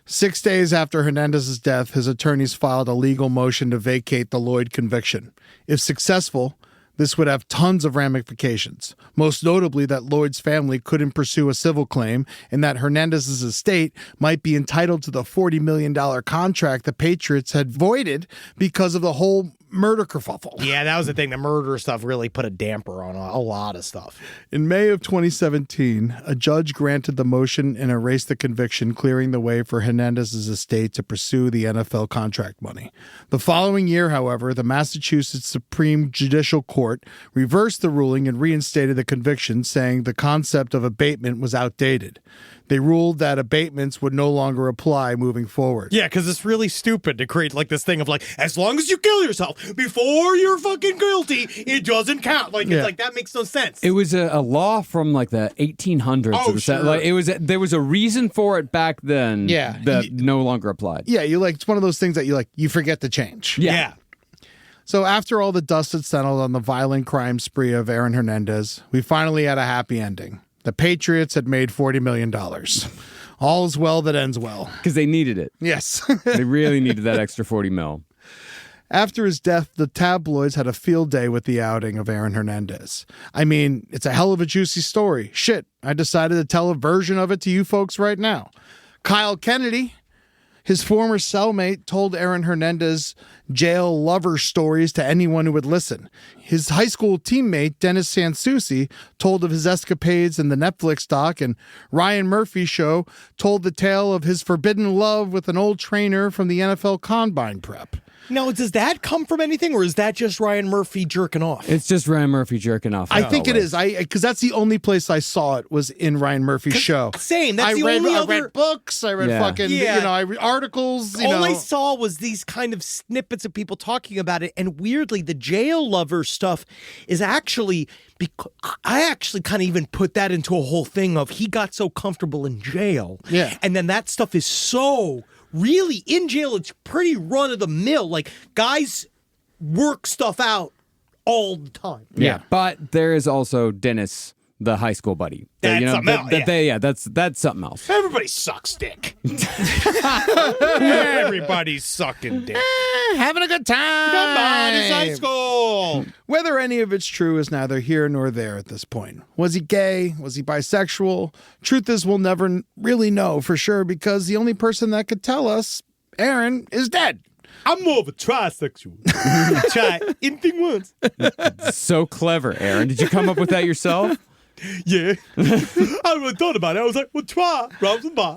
6 days after Hernandez's death, his attorneys filed a legal motion to vacate the Lloyd conviction. If successful, this would have tons of ramifications, most notably that Lloyd's family couldn't pursue a civil claim and that Hernandez's estate might be entitled to the $40 million contract the Patriots had voided because of the whole murder kerfuffle. Yeah, that was the thing. The murder stuff really put a damper on a lot of stuff. In May of 2017, a judge granted the motion and erased the conviction, clearing the way for Hernandez's estate to pursue the NFL contract money. The following year, however, the Massachusetts Supreme Judicial Court reversed the ruling and reinstated the conviction, saying the concept of abatement was outdated. They ruled that abatements would no longer apply moving forward. Yeah, because it's really stupid to create like this thing of like, as long as you kill yourself before you're fucking guilty, it doesn't count. Like, Yeah. it's like, that makes no sense. It was a law from like the 1800s. Oh, It was sure. like, there was a reason for it back then. Yeah. that no longer applied. Yeah, it's one of those things that you forget to change. yeah. So after all the dust had settled on the violent crime spree of Aaron Hernandez, we finally had a happy ending. The Patriots had made $40 million. All is well that ends well. Because they needed it. Yes. They really needed that extra 40 mil. After his death, the tabloids had a field day with the outing of Aaron Hernandez. I mean, it's a hell of a juicy story. Shit, I decided to tell a version of it to you folks right now. Kyle Kennedy, his former cellmate, told Aaron Hernandez jail lover stories to anyone who would listen. His high school teammate, Dennis Sansucci, told of his escapades in the Netflix doc, and Ryan Murphy's show told the tale of his forbidden love with an old trainer from the NFL Combine prep. Now, does that come from anything, or is that just Ryan Murphy jerking off? It's just Ryan Murphy jerking off. I think it is. Because that's the only place I saw it was in Ryan Murphy's show. Same. That's I the read, only I other. read books. I read Yeah. fucking, Yeah. I read articles. All I saw was these kind of snippets of people talking about it, and weirdly, the jail lover stuff is actually. I actually kind of even put that into a whole thing of he got so comfortable in jail. Yeah. And then that stuff is so really in jail, it's pretty run of the mill. Like guys work stuff out all the time. Yeah, but there is also Dennis, the high school buddy. That's something else, That's something else. Everybody sucks dick. Everybody's sucking dick. Having a good time. Come on, it's high school. Whether any of it's true is neither here nor there at this point. Was he gay? Was he bisexual? Truth is, we'll never really know for sure because the only person that could tell us, Aaron, is dead. I'm more of a trisexual. Try anything once. So clever, Aaron. Did you come up with that yourself? Yeah. I really thought about it. I was like, well, try. Rob's and by.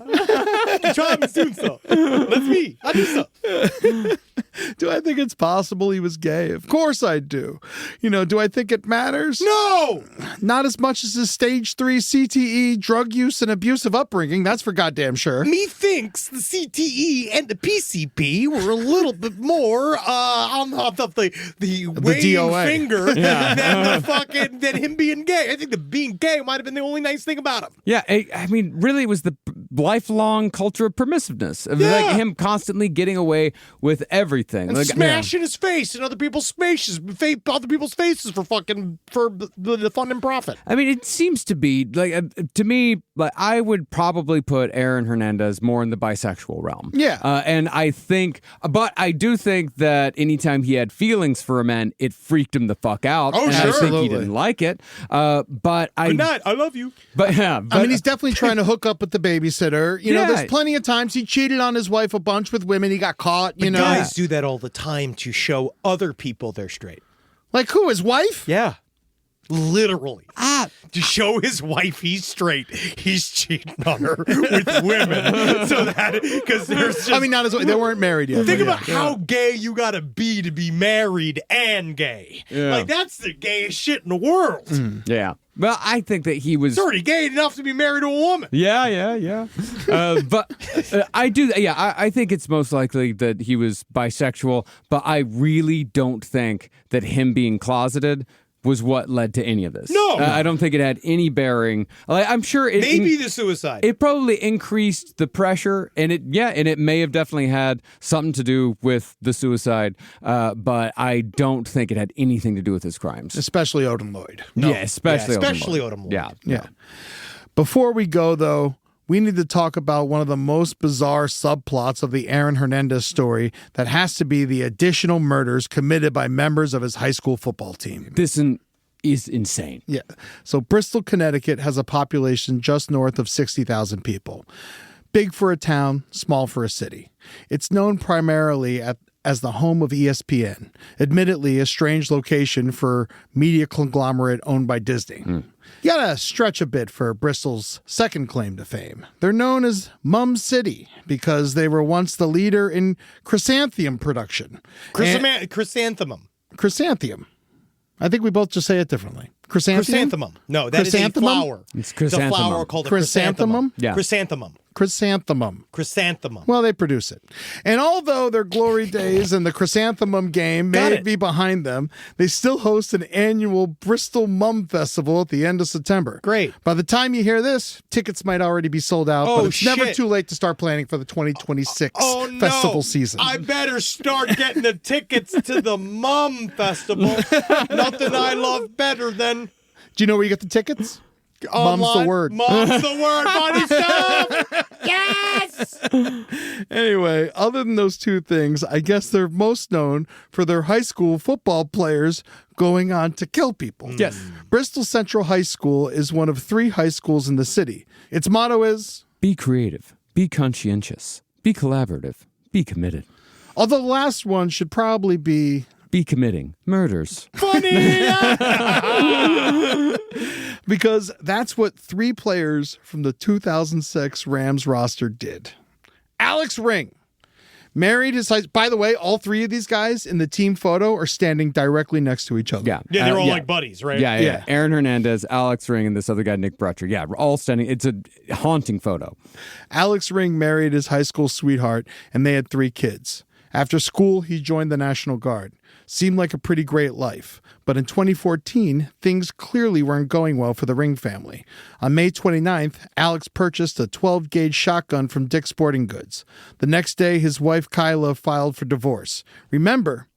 Try me doing stuff. That's me. I do stuff. Do I think it's possible he was gay? Of course I do. Do I think it matters? No! Not as much as his stage 3 CTE, drug use, and abusive upbringing. That's for goddamn sure. Methinks the CTE and the PCP were a little bit more on the waving DOA. finger than him being gay. I think the being gay might have been the only nice thing about him. Yeah, I mean, really, it was the lifelong culture of permissiveness. Of Yeah. like him constantly getting away with everything. And smashing his face in other people's faces for the fun and profit. I mean, it seems to be like to me, like I would probably put Aaron Hernandez more in the bisexual realm. Yeah. And but I do think that anytime he had feelings for a man, it freaked him the fuck out. Oh, and sure. I think Absolutely. he didn't like it. But Good night. I love you. But yeah, I mean, he's definitely trying to hook up with the babysitter. Yeah. There's plenty of times he cheated on his wife a bunch with women. He got caught, Guys do that all the time to show other people they're straight. Like who? His wife? Yeah. Literally. To show his wife he's straight, he's cheating on her with women. So that, because there's just. I mean, not his wife. They weren't married yet. Think but about how gay you gotta be married and gay. Yeah. Like, that's the gayest shit in the world. yeah. Well, I think that he was. It's already gay enough to be married to a woman. Yeah. But I do. Yeah, I think it's most likely that he was bisexual, but I really don't think that him being closeted was what led to any of this. No. I don't think it had any bearing. I'm sure it Maybe the suicide. It probably increased the pressure, and it may have definitely had something to do with the suicide, but I don't think it had anything to do with his crimes. Especially Odin Lloyd. Yeah, especially Odin Lloyd. Yeah. Before we go, though, we need to talk about one of the most bizarre subplots of the Aaron Hernandez story that has to be the additional murders committed by members of his high school football team. This is insane. Yeah. So Bristol, Connecticut has a population just north of 60,000 people. Big for a town, small for a city. It's known primarily as the home of ESPN, admittedly a strange location for media conglomerate owned by Disney. You gotta stretch a bit for Bristol's second claim to fame. They're known as Mum City because they were once the leader in chrysanthemum production. Chrysanthemum. Chrysanthemum. I think we both just say it differently. Chrysanthemum. No, that is a flower. It's The chrysanthemum. flower called a Chrysanthemum? Yeah. Chrysanthemum. Chrysanthemum. Chrysanthemum. Well, they produce it. And although their glory days and the chrysanthemum game may be behind them, they still host an annual Bristol Mum Festival at the end of September. Great. By the time you hear this, tickets might already be sold out, but it's never too late to start planning for the 2026 festival season. I better start getting the tickets to the Mum Festival. Nothing I love better than Do you know where you get the tickets? online. Mum's the word. Mum's the word, buddy. Stuff. Yes. Anyway, other than those two things, I guess they're most known for their high school football players going on to kill people. Yes. Bristol Central High School is one of 3 high schools in the city. Its motto is, Be creative, be conscientious, be collaborative, be committed. although the last one should probably be, Be committing murders. Funny. because that's what 3 players from the 2006 Rams roster did. Alex Ring married his high. By the way, all 3 of these guys in the team photo are standing directly next to each other. Yeah. Yeah, they're all like buddies, right? Yeah. Aaron Hernandez, Alex Ring, and this other guy, Nick Brutcher. Yeah, we're all standing. It's a haunting photo. Alex Ring married his high school sweetheart, and they had 3 kids. After school, he joined the National Guard. Seemed like a pretty great life. But in 2014, things clearly weren't going well for the Ring family. On May 29th, Alex purchased a 12-gauge shotgun from Dick's Sporting Goods. The next day, his wife Kyla filed for divorce. Remember,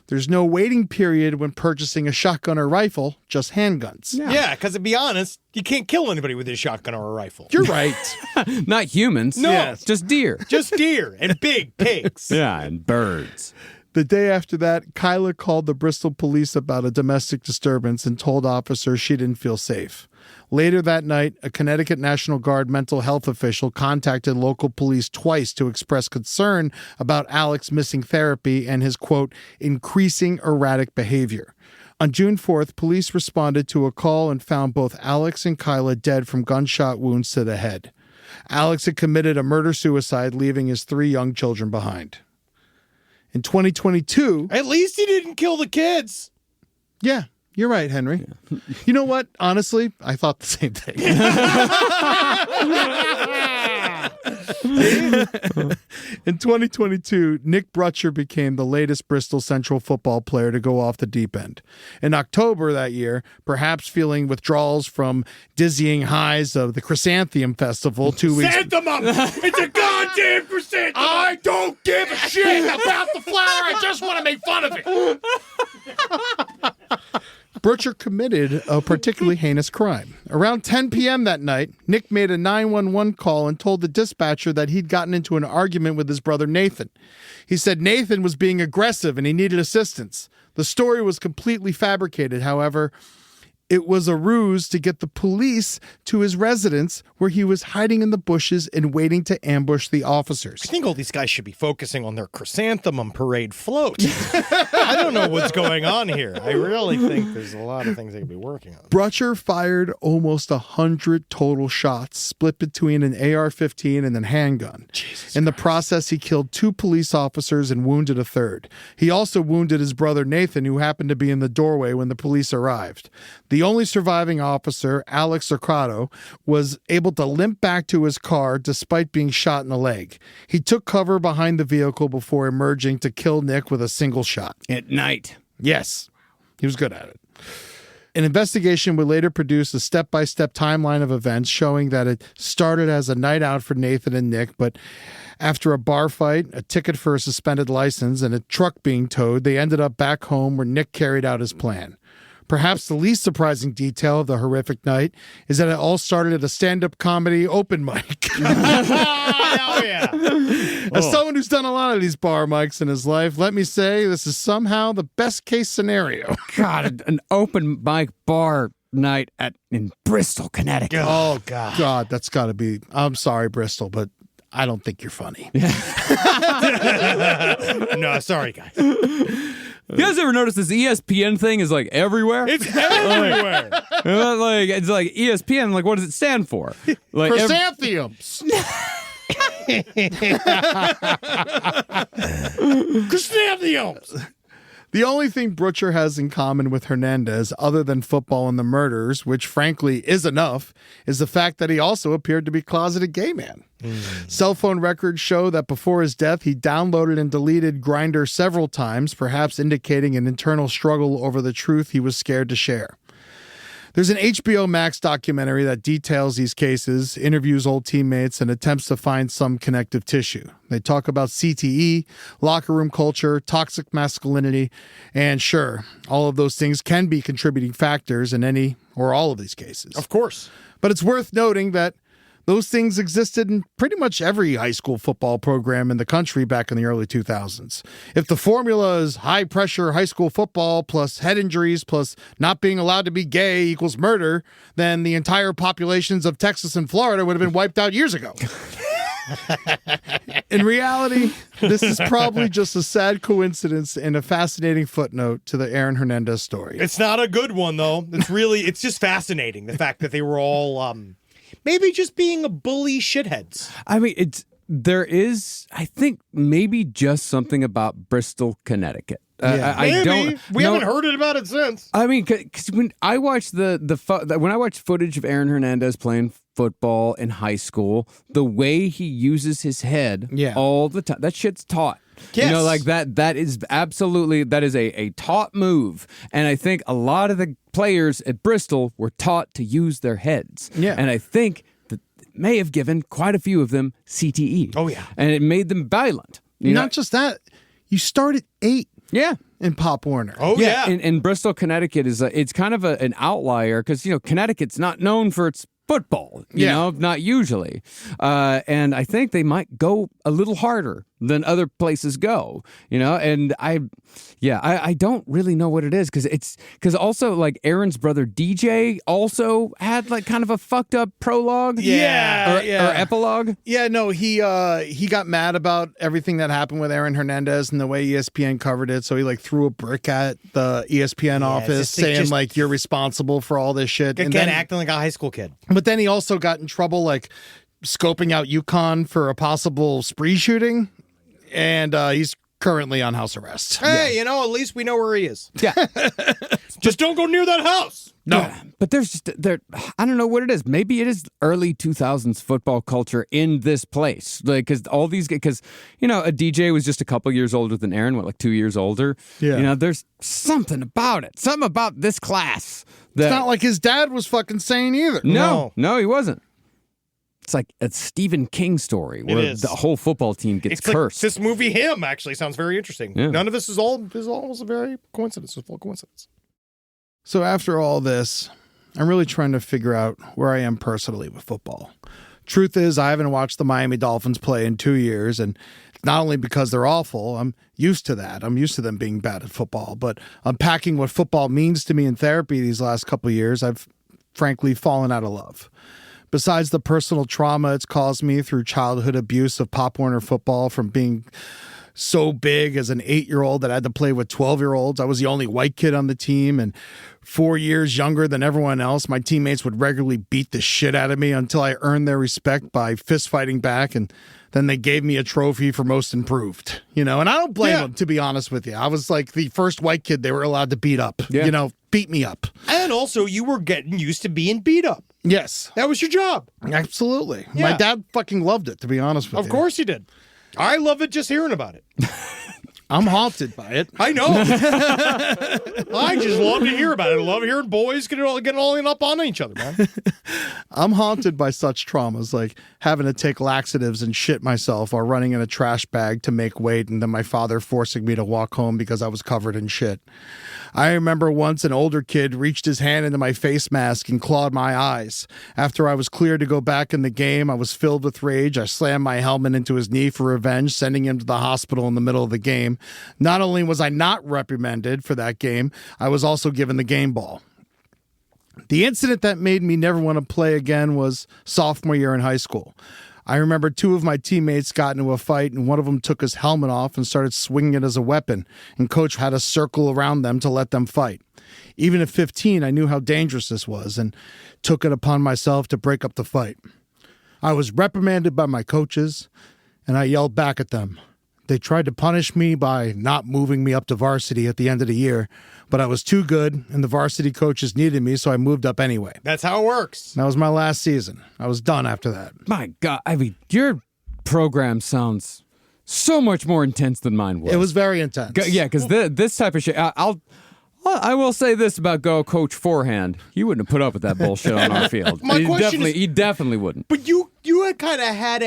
there's no waiting period when purchasing a shotgun or rifle, just handguns. Yeah, because to be honest, you can't kill anybody with a shotgun or a rifle. You're right. Not humans. No. Yes. Just deer. Just deer and big pigs. Yeah, and birds. The day after that, Kyla called the Bristol police about a domestic disturbance and told officers she didn't feel safe. Later that night, a Connecticut National Guard mental health official contacted local police twice to express concern about Alex missing therapy and his, quote, increasing erratic behavior. On June 4th, police responded to a call and found both Alex and Kyla dead from gunshot wounds to the head. Alex had committed a murder-suicide, leaving his 3 young children behind. In 2022... At least he didn't kill the kids. Yeah, you're right, Henry. Yeah. You know what? Honestly, I thought the same thing. In 2022, Nick Brutcher became the latest Bristol Central football player to go off the deep end. In October that year, perhaps feeling withdrawals from dizzying highs of the Chrysanthemum Festival 2 weeks... Chrysanthemum! It's a goddamn chrysanthemum! I don't give a shit about the flower. I just want to make fun of it. Brutcher committed a particularly heinous crime. Around 10 p.m. that night, Nick made a 911 call and told the dispatcher that he'd gotten into an argument with his brother Nathan. He said Nathan was being aggressive and he needed assistance. The story was completely fabricated, however. It was a ruse to get the police to his residence where he was hiding in the bushes and waiting to ambush the officers. I think all these guys should be focusing on their chrysanthemum parade float. I don't know what's going on here. I really think there's a lot of things they could be working on. Brutcher fired almost 100 total shots, split between an AR-15 and a handgun. In the process, he killed 2 police officers and wounded a 3rd. He also wounded his brother Nathan, who happened to be in the doorway when the police arrived. The only surviving officer, Alex Cercato, was able to limp back to his car despite being shot in the leg. He took cover behind the vehicle before emerging to kill Nick with a single shot. At night. Yes, he was good at it. An investigation would later produce a step-by-step timeline of events showing that it started as a night out for Nathan and Nick, but after a bar fight, a ticket for a suspended license, and a truck being towed, they ended up back home where Nick carried out his plan. Perhaps the least surprising detail of the horrific night is that it all started at a stand-up comedy open mic. Hell yeah. As someone who's done a lot of these bar mics in his life, let me say this is somehow the best case scenario. God, an open mic bar night in Bristol, Connecticut. Oh, God. God, that's got to be... I'm sorry, Bristol, but I don't think you're funny. No, sorry, guys. You guys ever notice this ESPN thing is like everywhere? It's everywhere. Like it's like ESPN. Like, what does it stand for? Like Chrysanthemums. Chrysanthemums. The only thing Butcher has in common with Hernandez, other than football and the murders, which frankly is enough, is the fact that he also appeared to be a closeted gay man. Cell phone records show that before his death, he downloaded and deleted Grindr several times, perhaps indicating an internal struggle over the truth he was scared to share. There's an HBO Max documentary that details these cases, interviews old teammates, and attempts to find some connective tissue. They talk about CTE, locker room culture, toxic masculinity, and sure, all of those things can be contributing factors in any or all of these cases. Of course. But it's worth noting that those things existed in pretty much every high school football program in the country back in the early 2000s. If the formula is high-pressure high school football plus head injuries plus not being allowed to be gay equals murder, then the entire populations of Texas and Florida would have been wiped out years ago. In reality, this is probably just a sad coincidence and a fascinating footnote to the Aaron Hernandez story. It's not a good one, though. It's just fascinating, the fact that they were all... maybe just being a bully shitheads. I mean, there is, I think, maybe just something about Bristol, Connecticut. I don't. We haven't heard about it since. I mean, because when I watched when I watched footage of Aaron Hernandez playing football in high school, the way he uses his head all the time, that shit's taught. Yes. You know, like that is absolutely, that is a taught move. And I think a lot of the players at Bristol were taught to use their heads. Yeah. And I think that may have given quite a few of them CTE. Oh, yeah. And it made them violent. Not just that, you start at 8 Yeah. in Pop Warner. Oh, yeah. And Bristol, Connecticut is it's kind of an outlier because, Connecticut's not known for its football, you know, not usually. And I think they might go a little harder than other places go, and I don't really know what it is because also like Aaron's brother DJ also had like kind of a fucked up prologue. Or epilogue. Yeah, no, he got mad about everything that happened with Aaron Hernandez and the way ESPN covered it. So he like threw a brick at the ESPN office saying like, you're responsible for all this shit. And then acting like a high school kid. But then he also got in trouble like scoping out UConn for a possible spree shooting. And he's currently on house arrest. Hey, at least we know where he is. Yeah. Just don't go near that house. No. Yeah, but there's I don't know what it is. Maybe it is early 2000s football culture in this place. Like, because a DJ was just a couple years older than Aaron, like 2 years older. Yeah. There's something about it. Something about this class. It's not like his dad was fucking sane either. No, he wasn't. It's like a Stephen King story where the whole football team gets cursed. This movie, Him, actually sounds very interesting. Yeah. None of this is all a very coincidence. It's a full coincidence. So after all this, I'm really trying to figure out where I am personally with football. Truth is, I haven't watched the Miami Dolphins play in 2 years, and not only because they're awful, I'm used to that. I'm used to them being bad at football, but unpacking what football means to me in therapy these last couple of years, I've frankly fallen out of love. Besides the personal trauma it's caused me through childhood abuse of Pop Warner football, from being so big as an 8-year-old that I had to play with 12-year-olds. I was the only white kid on the team and 4 years younger than everyone else. My teammates would regularly beat the shit out of me until I earned their respect by fist fighting back, and then they gave me a trophy for most improved. And I don't blame them, to be honest with you. I was like the first white kid they were allowed to beat up. Beat me up. And also, you were getting used to being beat up. Yes. That was your job. Absolutely. Yeah. My dad fucking loved it, to be honest with you. Of course he did. I love it just hearing about it. I'm haunted by it. I know. I just love to hear about it. I love hearing boys getting all up on each other, man. I'm haunted by such traumas, like having to take laxatives and shit myself while running in a trash bag to make weight, and then my father forcing me to walk home because I was covered in shit. I remember once an older kid reached his hand into my face mask and clawed my eyes. After I was cleared to go back in the game, I was filled with rage. I slammed my helmet into his knee for revenge, sending him to the hospital in the middle of the game. Not only was I not reprimanded for that game, I was also given the game ball. The incident that made me never want to play again was sophomore year in high school. I remember 2 of my teammates got into a fight, and one of them took his helmet off and started swinging it as a weapon, and coach had a circle around them to let them fight. Even at 15, I knew how dangerous this was and took it upon myself to break up the fight. I was reprimanded by my coaches, and I yelled back at them. They tried to punish me by not moving me up to varsity at the end of the year, but I was too good, and the varsity coaches needed me, so I moved up anyway. That's how it works. That was my last season. I was done after that. My God, I mean, your program sounds so much more intense than mine was. It was very intense. Yeah, because this type of shit, I will say this about Coach Forehand. He wouldn't have put up with that bullshit on our field. He definitely wouldn't. But you had kind of had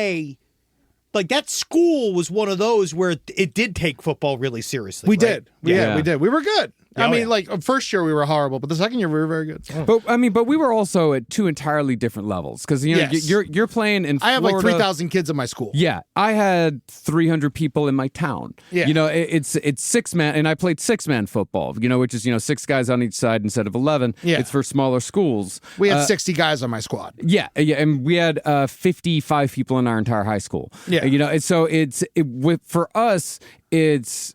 like that school was one of those where it did take football really seriously. We right? did. Yeah, we did. We were good. Oh, I mean, yeah. like, first year we were horrible, but the second year we were very good. But we were also at 2 entirely different levels because Yes. you're playing in Florida. I have like 3,000 kids in my school. Yeah, I had 300 people in my town. Yeah. It's 6-man, and I played 6-man football. Which is 6 guys on each side instead of 11. Yeah. It's for smaller schools. We had 60 guys on my squad. Yeah, and we had 55 people in our entire high school. Yeah. And so for us, it's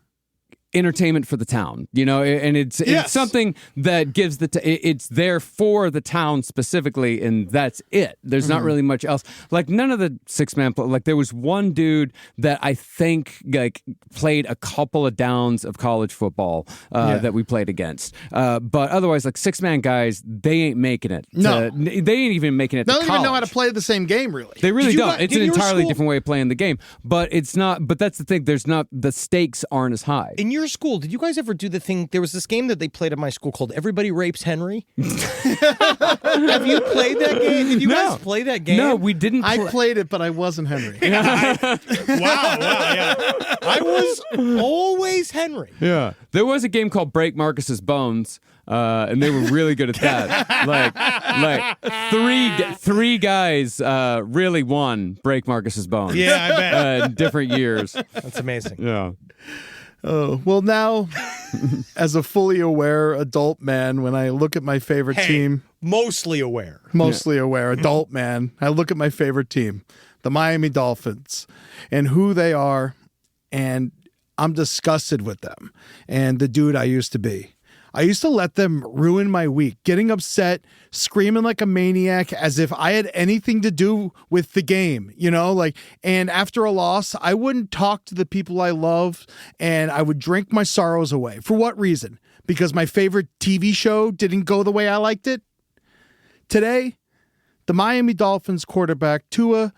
entertainment for the town, and it's something that gives it's there for the town specifically, and that's it. There's not really much else. Like none of the 6-man, like there was one dude that I think like played a couple of downs of college football that we played against, but otherwise like 6-man guys, they ain't making it. No, they ain't even making it. They to don't even know college. how to play the same game, really. They really don't. It's an did your entirely school- different way of playing the game, but it's not. But that's the thing. The stakes aren't as high. In your school, did you guys ever do the thing? There was this game that they played at my school called Everybody Rapes Henry. Have you played that game? Did you guys play that game? No, we didn't. I played it, but I wasn't Henry. Wow, yeah. I was always Henry. Yeah, there was a game called Break Marcus's Bones, and they were really good at that. like three guys really won Break Marcus's Bones. Yeah, I bet. In different years. That's amazing. Yeah. Oh, well, now, as a fully aware adult man, when I look at my favorite team, Mostly aware, adult man, I look at my favorite team, the Miami Dolphins, and who they are, and I'm disgusted with them and the dude I used to be. I used to let them ruin my week, getting upset, screaming like a maniac as if I had anything to do with the game, and after a loss, I wouldn't talk to the people I loved and I would drink my sorrows away. For what reason? Because my favorite TV show didn't go the way I liked it? Today, the Miami Dolphins quarterback Tua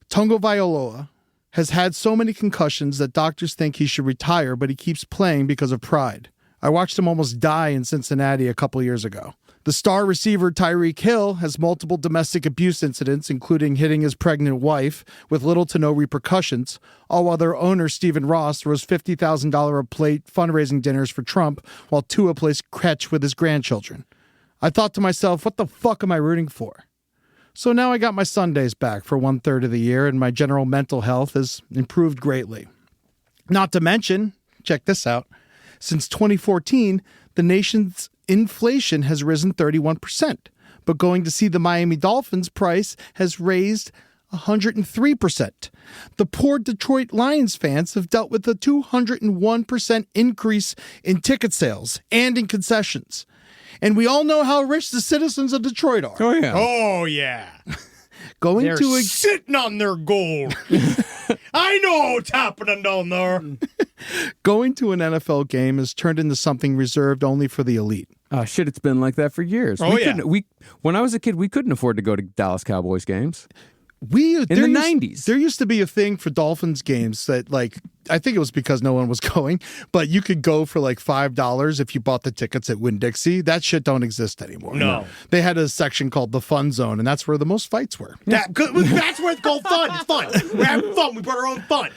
Tagovailoa has had so many concussions that doctors think he should retire, but he keeps playing because of pride. I watched him almost die in Cincinnati a couple years ago. The star receiver Tyreek Hill has multiple domestic abuse incidents, including hitting his pregnant wife with little to no repercussions, all while their owner Stephen Ross throws $50,000 a plate fundraising dinners for Trump while Tua plays catch with his grandchildren. I thought to myself, what the fuck am I rooting for? So now I got my Sundays back for 1/3 of the year, and my general mental health has improved greatly. Not to mention, check this out, since 2014, the nation's inflation has risen 31%, but going to see the Miami Dolphins price has raised 103%. The poor Detroit Lions fans have dealt with a 201% increase in ticket sales and in concessions. And we all know how rich the citizens of Detroit are. Oh yeah. Oh, yeah. They're sitting on their gold. I know what's happening down there. Going to an NFL game has turned into something reserved only for the elite. Oh shit! It's been like that for years. Oh, yeah. When I was a kid, we couldn't afford to go to Dallas Cowboys games. In the 90s. There used to be a thing for Dolphins games that, like, I think it was because no one was going, but you could go for like $5 if you bought the tickets at Winn-Dixie. That shit don't exist anymore. No. They had a section called the Fun Zone, and that's where the most fights were. That's where it's called fun. It's fun. We're having fun. We brought our own fun.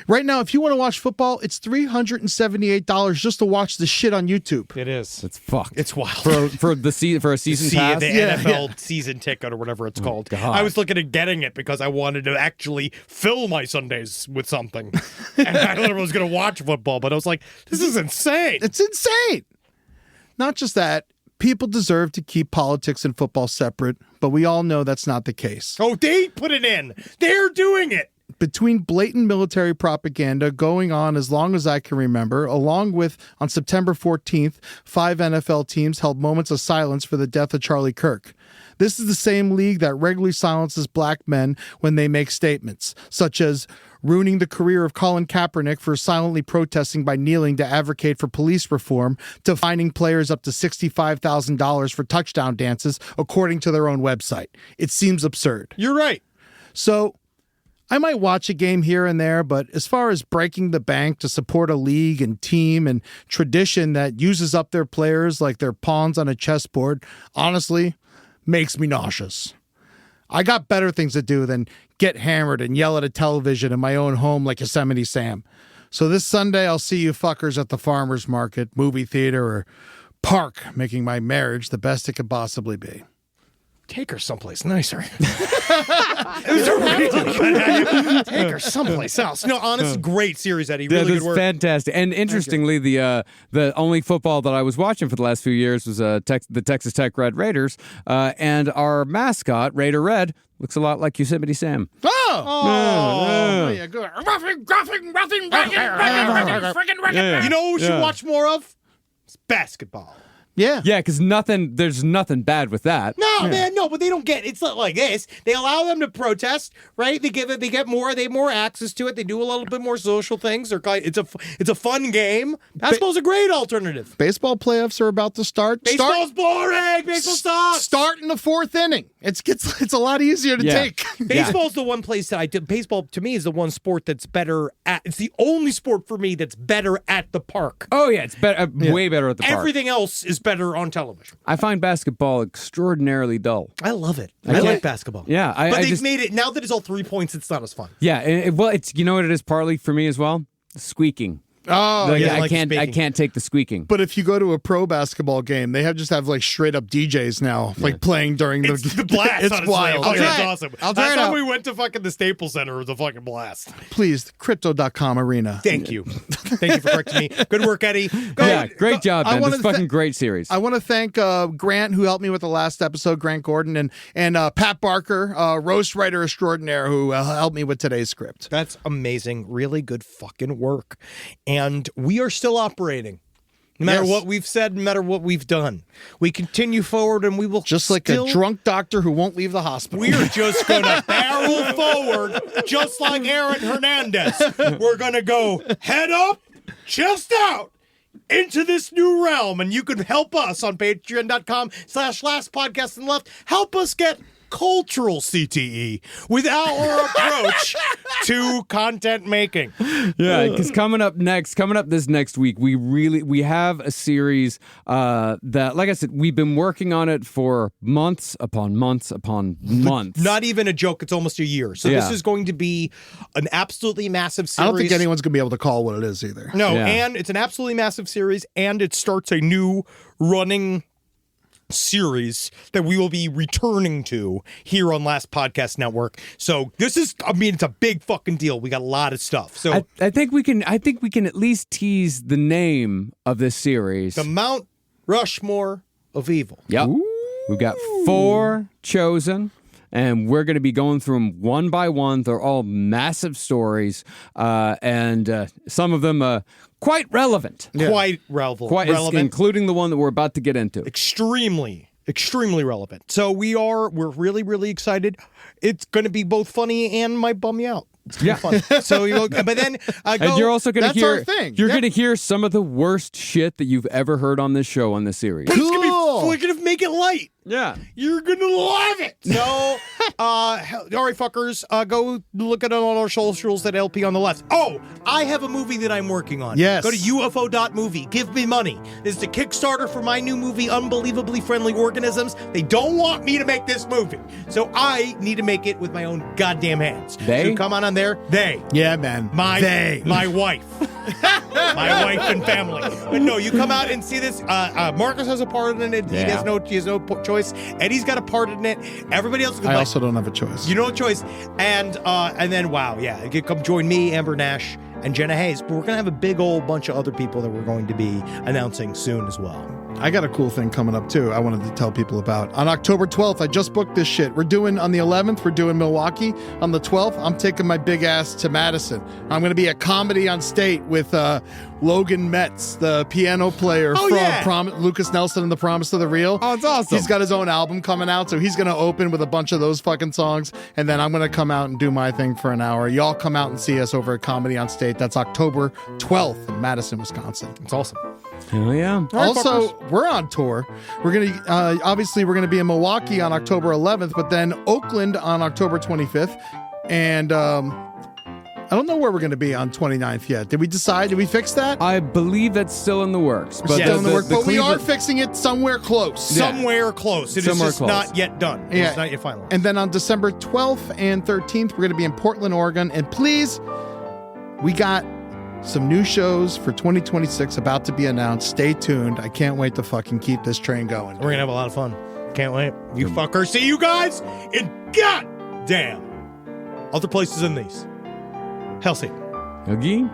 Right now, if you want to watch football, it's $378 just to watch the shit on YouTube. It is. It's fucked. It's wild. For a season pass. The NFL season ticket or whatever it's called. God. I was looking at getting it because I wanted to actually fill my Sundays with something. And I literally was going to watch football, but I was like, this is insane. It's insane. Not just that, people deserve to keep politics and football separate, but we all know that's not the case. Oh, they put it in. They're doing it. Between blatant military propaganda going on as long as I can remember, along with on September 14th, 5 NFL teams held moments of silence for the death of Charlie Kirk. This is the same league that regularly silences black men when they make statements, such as ruining the career of Colin Kaepernick for silently protesting by kneeling to advocate for police reform, to fining players up to $65,000 for touchdown dances, according to their own website. It seems absurd. You're right. So I might watch a game here and there, but as far as breaking the bank to support a league and team and tradition that uses up their players like they're pawns on a chessboard, honestly, makes me nauseous. I got better things to do than get hammered and yell at a television in my own home like Yosemite Sam. So this Sunday, I'll see you fuckers at the farmer's market, movie theater, or park, making my marriage the best it could possibly be. Take her someplace nicer. It was a really good idea. Take her someplace else. No, honestly, great series, Eddie. Really good work. Fantastic. And interestingly, the only football that I was watching for the last few years was the Texas Tech Red Raiders, and our mascot, Raider Red, looks a lot like Yosemite Sam. Oh, yeah, good. You know who we should watch more of? It's basketball. Yeah. Yeah, because there's nothing bad with that. No, man, no, but they don't get. It's not like this. They allow them to protest, right? They have more access to it. They do a little bit more social things. It's a fun game. Basketball's a great alternative. Baseball playoffs are about to start. Baseball's boring. Baseball sucks. Start in the 4th inning. It's a lot easier to take. Baseball's the one place that I do. Baseball to me is the one sport that's better at. It's the only sport for me that's better at the park. Oh yeah, it's better, way better at the park. Everything else is better on television. I find basketball extraordinarily dull. I love it. I like basketball. Yeah, but they've made it now that it's all 3 points. It's not as fun. Yeah, well, it's you know what it is partly for me as well. Squeaking. Oh, Like, yeah. I can't take the squeaking. But if you go to a pro basketball game, they just have like straight up DJs now, like playing during It's the blast. It's honestly. wild. It's Yeah. awesome. I'll try Last it time out. we went to fucking the Staples Center, it was a fucking blast. Please, crypto.com arena. Thank you. Thank you for correcting me. Good work, Eddie. Great job, I man. wanna This fucking great series. I want to thank Grant, who helped me with the last episode, Grant Gordon, and Pat Barker, roast writer extraordinaire, who helped me with today's script. That's amazing. Really good fucking work. And we are still operating. No matter what we've said, no matter what we've done. We continue forward and we will Just like a drunk doctor who won't leave the hospital. We are just going to barrel forward, just like Aaron Hernandez. We're going to go head up, chest out, into this new realm. And you can help us on patreon.com/last podcast and left. Help us get cultural CTE with our approach to content making. Yeah, because coming up this next week, we have a series that, like I said, we've been working on it for months upon months upon months. Not even a joke. It's almost a year. So this is going to be an absolutely massive series. I don't think anyone's going to be able to call what it is either. No, and it's an absolutely massive series, and it starts a new running series that we will be returning to here on Last Podcast Network. So this is, it's a big fucking deal. We got a lot of stuff. So I think we can at least tease the name of this series. The Mount Rushmore of Evil. Yep. We've got 4 chosen. And we're going to be going through them one by one. They're all massive stories, and some of them quite relevant. Yeah. Quite relevant. Including the one that we're about to get into. Extremely relevant. So we're really, really excited. It's going to be both funny and might bum you out. It's gonna be fun. So but then and you're also going to hear our thing. You're going to hear some of the worst shit that you've ever heard on this show on this series. But we're going to make it light. Yeah. You're going to love it. So All right, fuckers, go look at it on our socials at LP on the left. Oh, I have a movie that I'm working on. Yes. Go to UFO.movie. Give me money. This is the Kickstarter for my new movie, Unbelievably Friendly Organisms. They don't want me to make this movie, so I need to make it with my own goddamn hands. They? So come on there. They. Yeah, man. My wife. My wife and family. But no, you come out and see this. Marcus has a part in it. He has no choice. Eddie's got a part in it. Everybody else. I also don't have a choice. You don't have a choice. And then wow, yeah, you can come join me, Amber Nash, and Jenna Hayes. But we're gonna have a big old bunch of other people that we're going to be announcing soon as well. I got a cool thing coming up too. I wanted to tell people about. On October 12th, I just booked this shit. We're doing on the 11th, we're doing Milwaukee. On the 12th, I'm taking my big ass to Madison. I'm going to be at Comedy on State with Logan Metz, the piano player from Lucas Nelson and The Promise of the Real. Oh, it's awesome. He's got his own album coming out, so he's going to open with a bunch of those fucking songs, and then I'm going to come out and do my thing for an hour. Y'all come out and see us over at Comedy on State. That's October 12th in Madison, Wisconsin. It's awesome. Hell yeah. Also, we're on tour. We're gonna obviously we're gonna be in Milwaukee on October 11th, but then Oakland on October 25th, and I don't know where we're gonna be on 29th yet. Did we decide? Did we fix that? I believe that's still in the works. But Still in the works, but we are Cleveland- fixing it somewhere close. Somewhere close. It is Somewhere just close. not yet done. Yeah. It's not yet finalized. And then on December 12th and 13th, we're gonna be in Portland, Oregon, and please, we got some new shows for 2026 about to be announced. Stay tuned. I can't wait to fucking keep this train going. We're gonna have a lot of fun. Can't wait. You fuckers. See you guys in goddamn other places than these. Healthy. Again?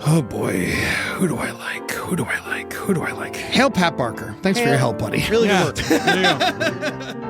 Oh boy, who do I like? Who do I like? Who do I like? Hail Pat Barker. Thanks for your help, buddy. Really good work. There you go.